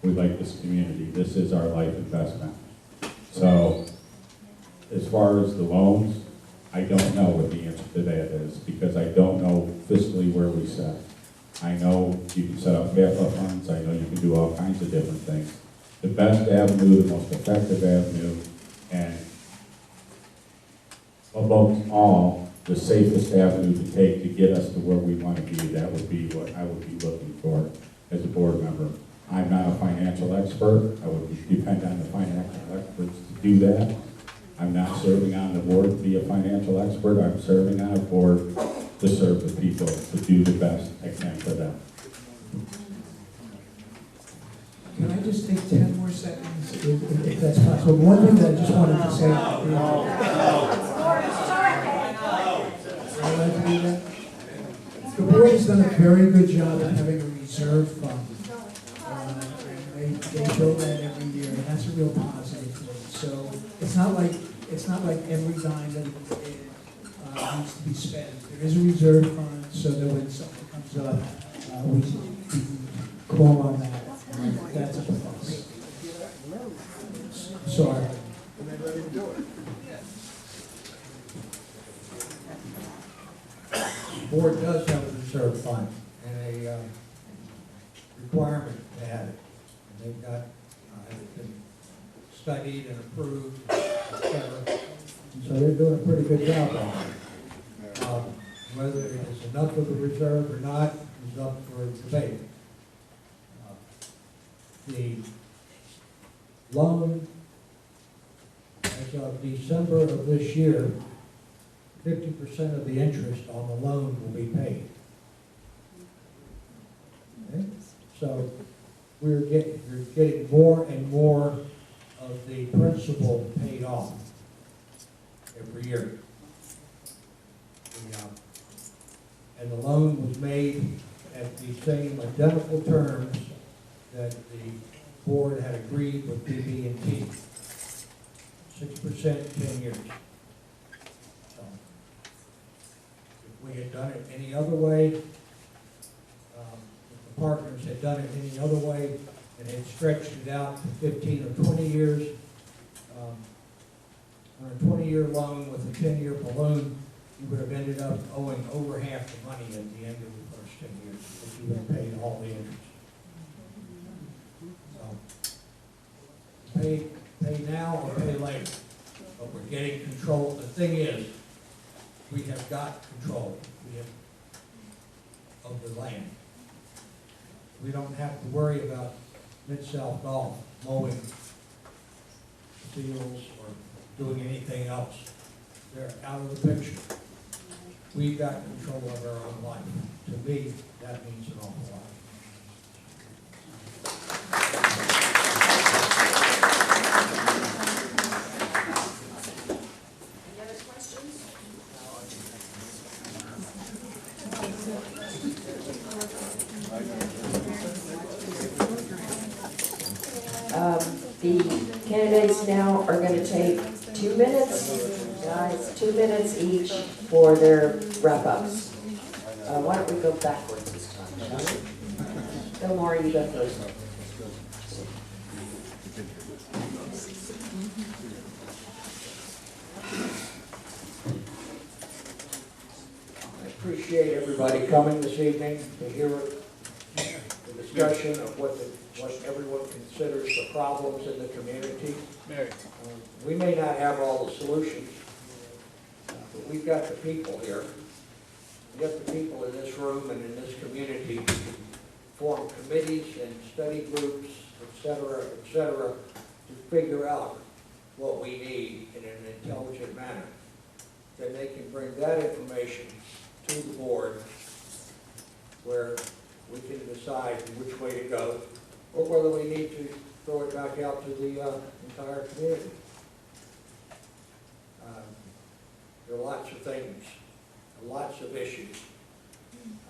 We like this community. This is our life investment. So, as far as the loans, I don't know what the answer to that is, because I don't know fiscally where we set. I know you can set up capital funds, I know you can do all kinds of different things. The best avenue, the most effective avenue, and above all, the safest avenue to take to get us to where we want to be, that would be what I would be looking for as a board member. I'm not a financial expert. I would depend on the financial experts to do that. I'm not serving on the board to be a financial expert. I'm serving on a board to serve the people, to do the best I can for them. Can I just take 10 more seconds, if that's possible? One thing that I just wanted to say. The board has done a very good job of having a reserve fund. They show that every year, and that's a real positive thing. So it's not like every dime that needs to be spent. There is a reserve fund, so that when something comes up, we can call on that. That's a plus. Sorry. And they're ready to do it. The board does have a reserve fund and a requirement to have it. And they've got, it's been studied and approved, etc. And so they're doing a pretty good job on it. Whether it is enough of the reserve or not is up for debate. The loan, as of December of this year, 50% of the interest on the loan will be paid. Okay? So you're getting more and more of the principal paid off every year. And the loan was made at the same identical terms that the board had agreed with BB&T. 6%, 10 years. So, if we had done it any other way, if the partners had done it any other way and had stretched it out to 15 or 20 years, on a 20-year loan with a 10-year balloon, you would have ended up owing over half the money at the end of the first 10 years, because you would have paid all the interest. So, pay now or pay later, but we're getting control. The thing is, we have got control of the land. we don't have to worry about Mid-South Golf mowing fields or doing anything else. They're out of the picture. We've got control of our own life. To me, that means an awful lot. Any other questions? The candidates now are going to take 2 minutes, guys, 2 minutes each for their wrap-ups. Why don't we go backwards this time, shall we? Bill Moore, you go first. I appreciate everybody coming this evening to hear the discussion of what everyone considers the problems in the community. We may not have all the solutions, but we've got the people here. We've got the people in this room and in this community to form committees and study groups, et cetera, to figure out what we need in an intelligent manner. Then they can bring that information to the board where we can decide which way to go, or whether we need to throw it back out to the entire community. There are lots of things, lots of issues.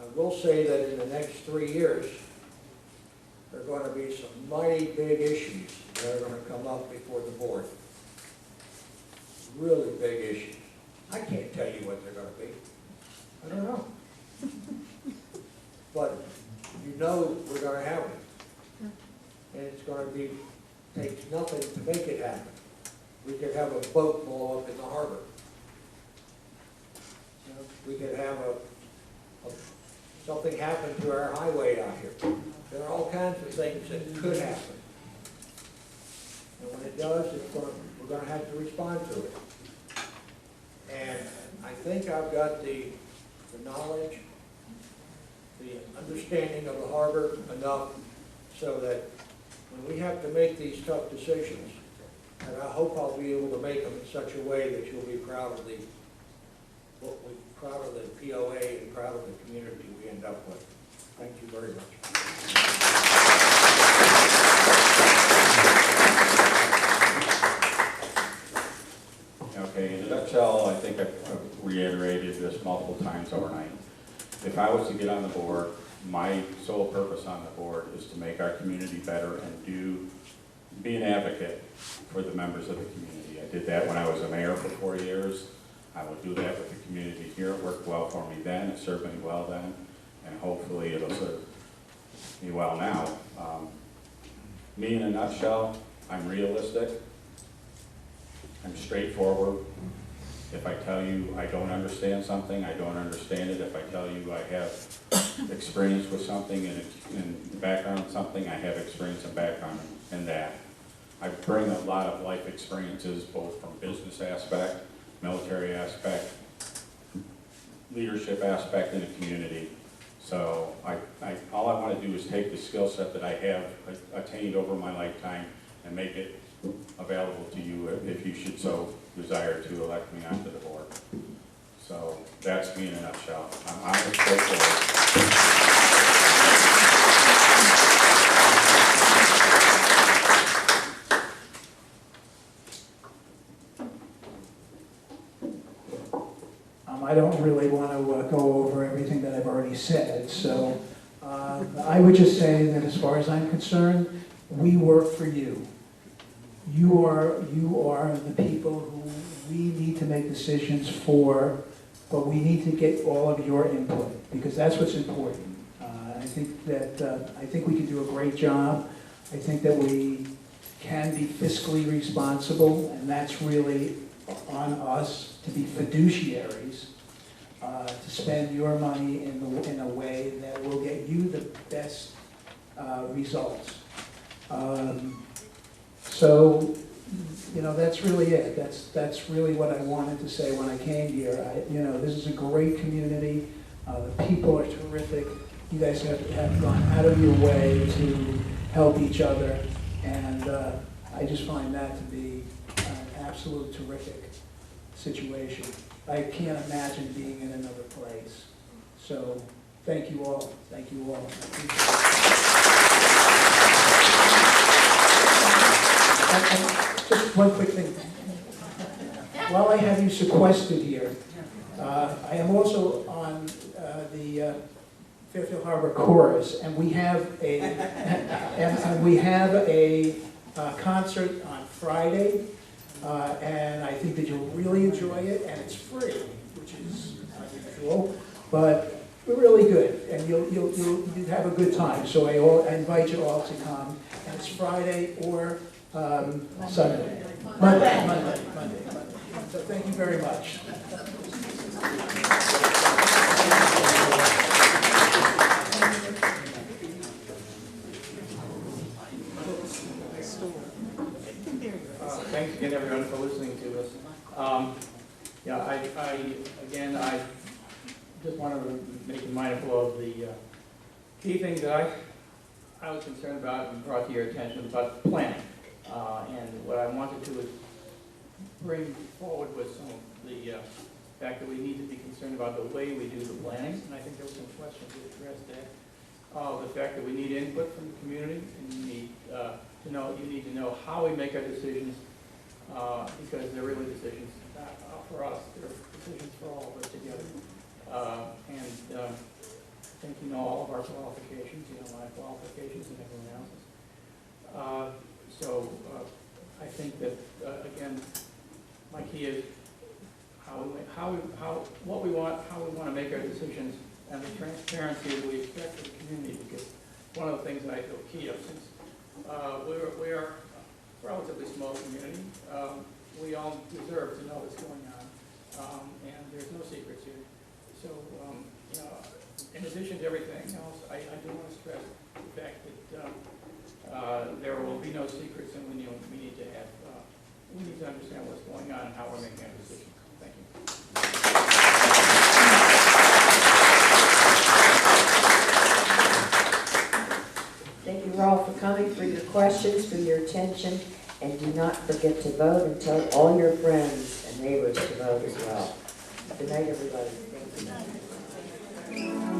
I will say that in the next 3 years, there are going to be some mighty big issues that are going to come up before the board. Really big issues. I can't tell you what they're going to be. I don't know. But you know we're going to have them. And it's going to be, takes nothing to make it happen. We could have a boat blow up in the harbor. You know, we could have something happen to our highway out here. There are all kinds of things that could happen. And when it does, we're going to have to respond to it. And I think I've got the knowledge, the understanding of the harbor enough so that when we have to make these tough decisions, and I hope I'll be able to make them in such a way that you'll be proud of the POA and proud of the community we end up with. Thank you very much. Okay, in a nutshell, I think I've reiterated this multiple times overnight. If I was to get on the board, my sole purpose on the board is to make our community better and be an advocate for the members of the community. I did that when I was a mayor for 4 years. I will do that with the community here. It worked well for me then, it served me well then, and hopefully it'll serve me well now. Me in a nutshell, I'm realistic. I'm straightforward. If I tell you I don't understand something, I don't understand it. If I tell you I have experience with something and background in something, I have experience and background in that. I bring a lot of life experiences, both from business aspect, military aspect, leadership aspect in the community. So all I want to do is take the skill set that I have attained over my lifetime and make it available to you if you should so desire to elect me onto the board. So that's me in a nutshell. I'm honest, straightforward. I don't really want to go over everything that I've already said, so I would just say that as far as I'm concerned, we work for you. You are the people who we need to make decisions for, but we need to get all of your input, because that's what's important. I think we can do a great job. I think that we can be fiscally responsible, and that's really on us to be fiduciaries, to spend your money in a way that will get you the best results. So, you know, that's really it. That's really what I wanted to say when I came here. You know, this is a great community. The people are terrific. you guys have gone out of your way to help each other, and I just find that to be an absolute terrific situation. I can't imagine being in another place. So thank you all. Thank you all. And just one quick thing. While I have you sequestered here, I am also on the Fairfield Harbour Chorus, and we have a concert on Friday, and I think that you'll really enjoy it, and it's free, which is unusual, but we're really good, and you'll have a good time. So I invite you all to come, and it's Friday or Sunday, Monday. So thank you very much. Thanks again, everyone, for listening to us. Yeah, I just wanted to make you mindful of the key things that I was concerned about and brought to your attention about planning. And what I wanted to is bring forward was some of the fact that we need to be concerned about the way we do the planning, and I think there were some questions that addressed that. The fact that we need input from the community, and you need to know how we make our decisions, because they're really decisions for us, they're decisions for all of us together. I think you know all of our qualifications, you know my qualifications and everyone else's. So I think that, again, my key is what we want, how we want to make our decisions, and the transparency that we expect from the community. Because one of the things that I feel key of, since we are a relatively small community, we all deserve to know what's going on, and there's no secrets here. So, in addition to everything else, I do want to stress the fact that there will be no secrets, and we need to understand what's going on and how we're making our decisions. Thank you. Thank you all for coming, for your questions, for your attention, and do not forget to vote, and tell all your friends and neighbors to vote as well. Good night, everybody. Thank you.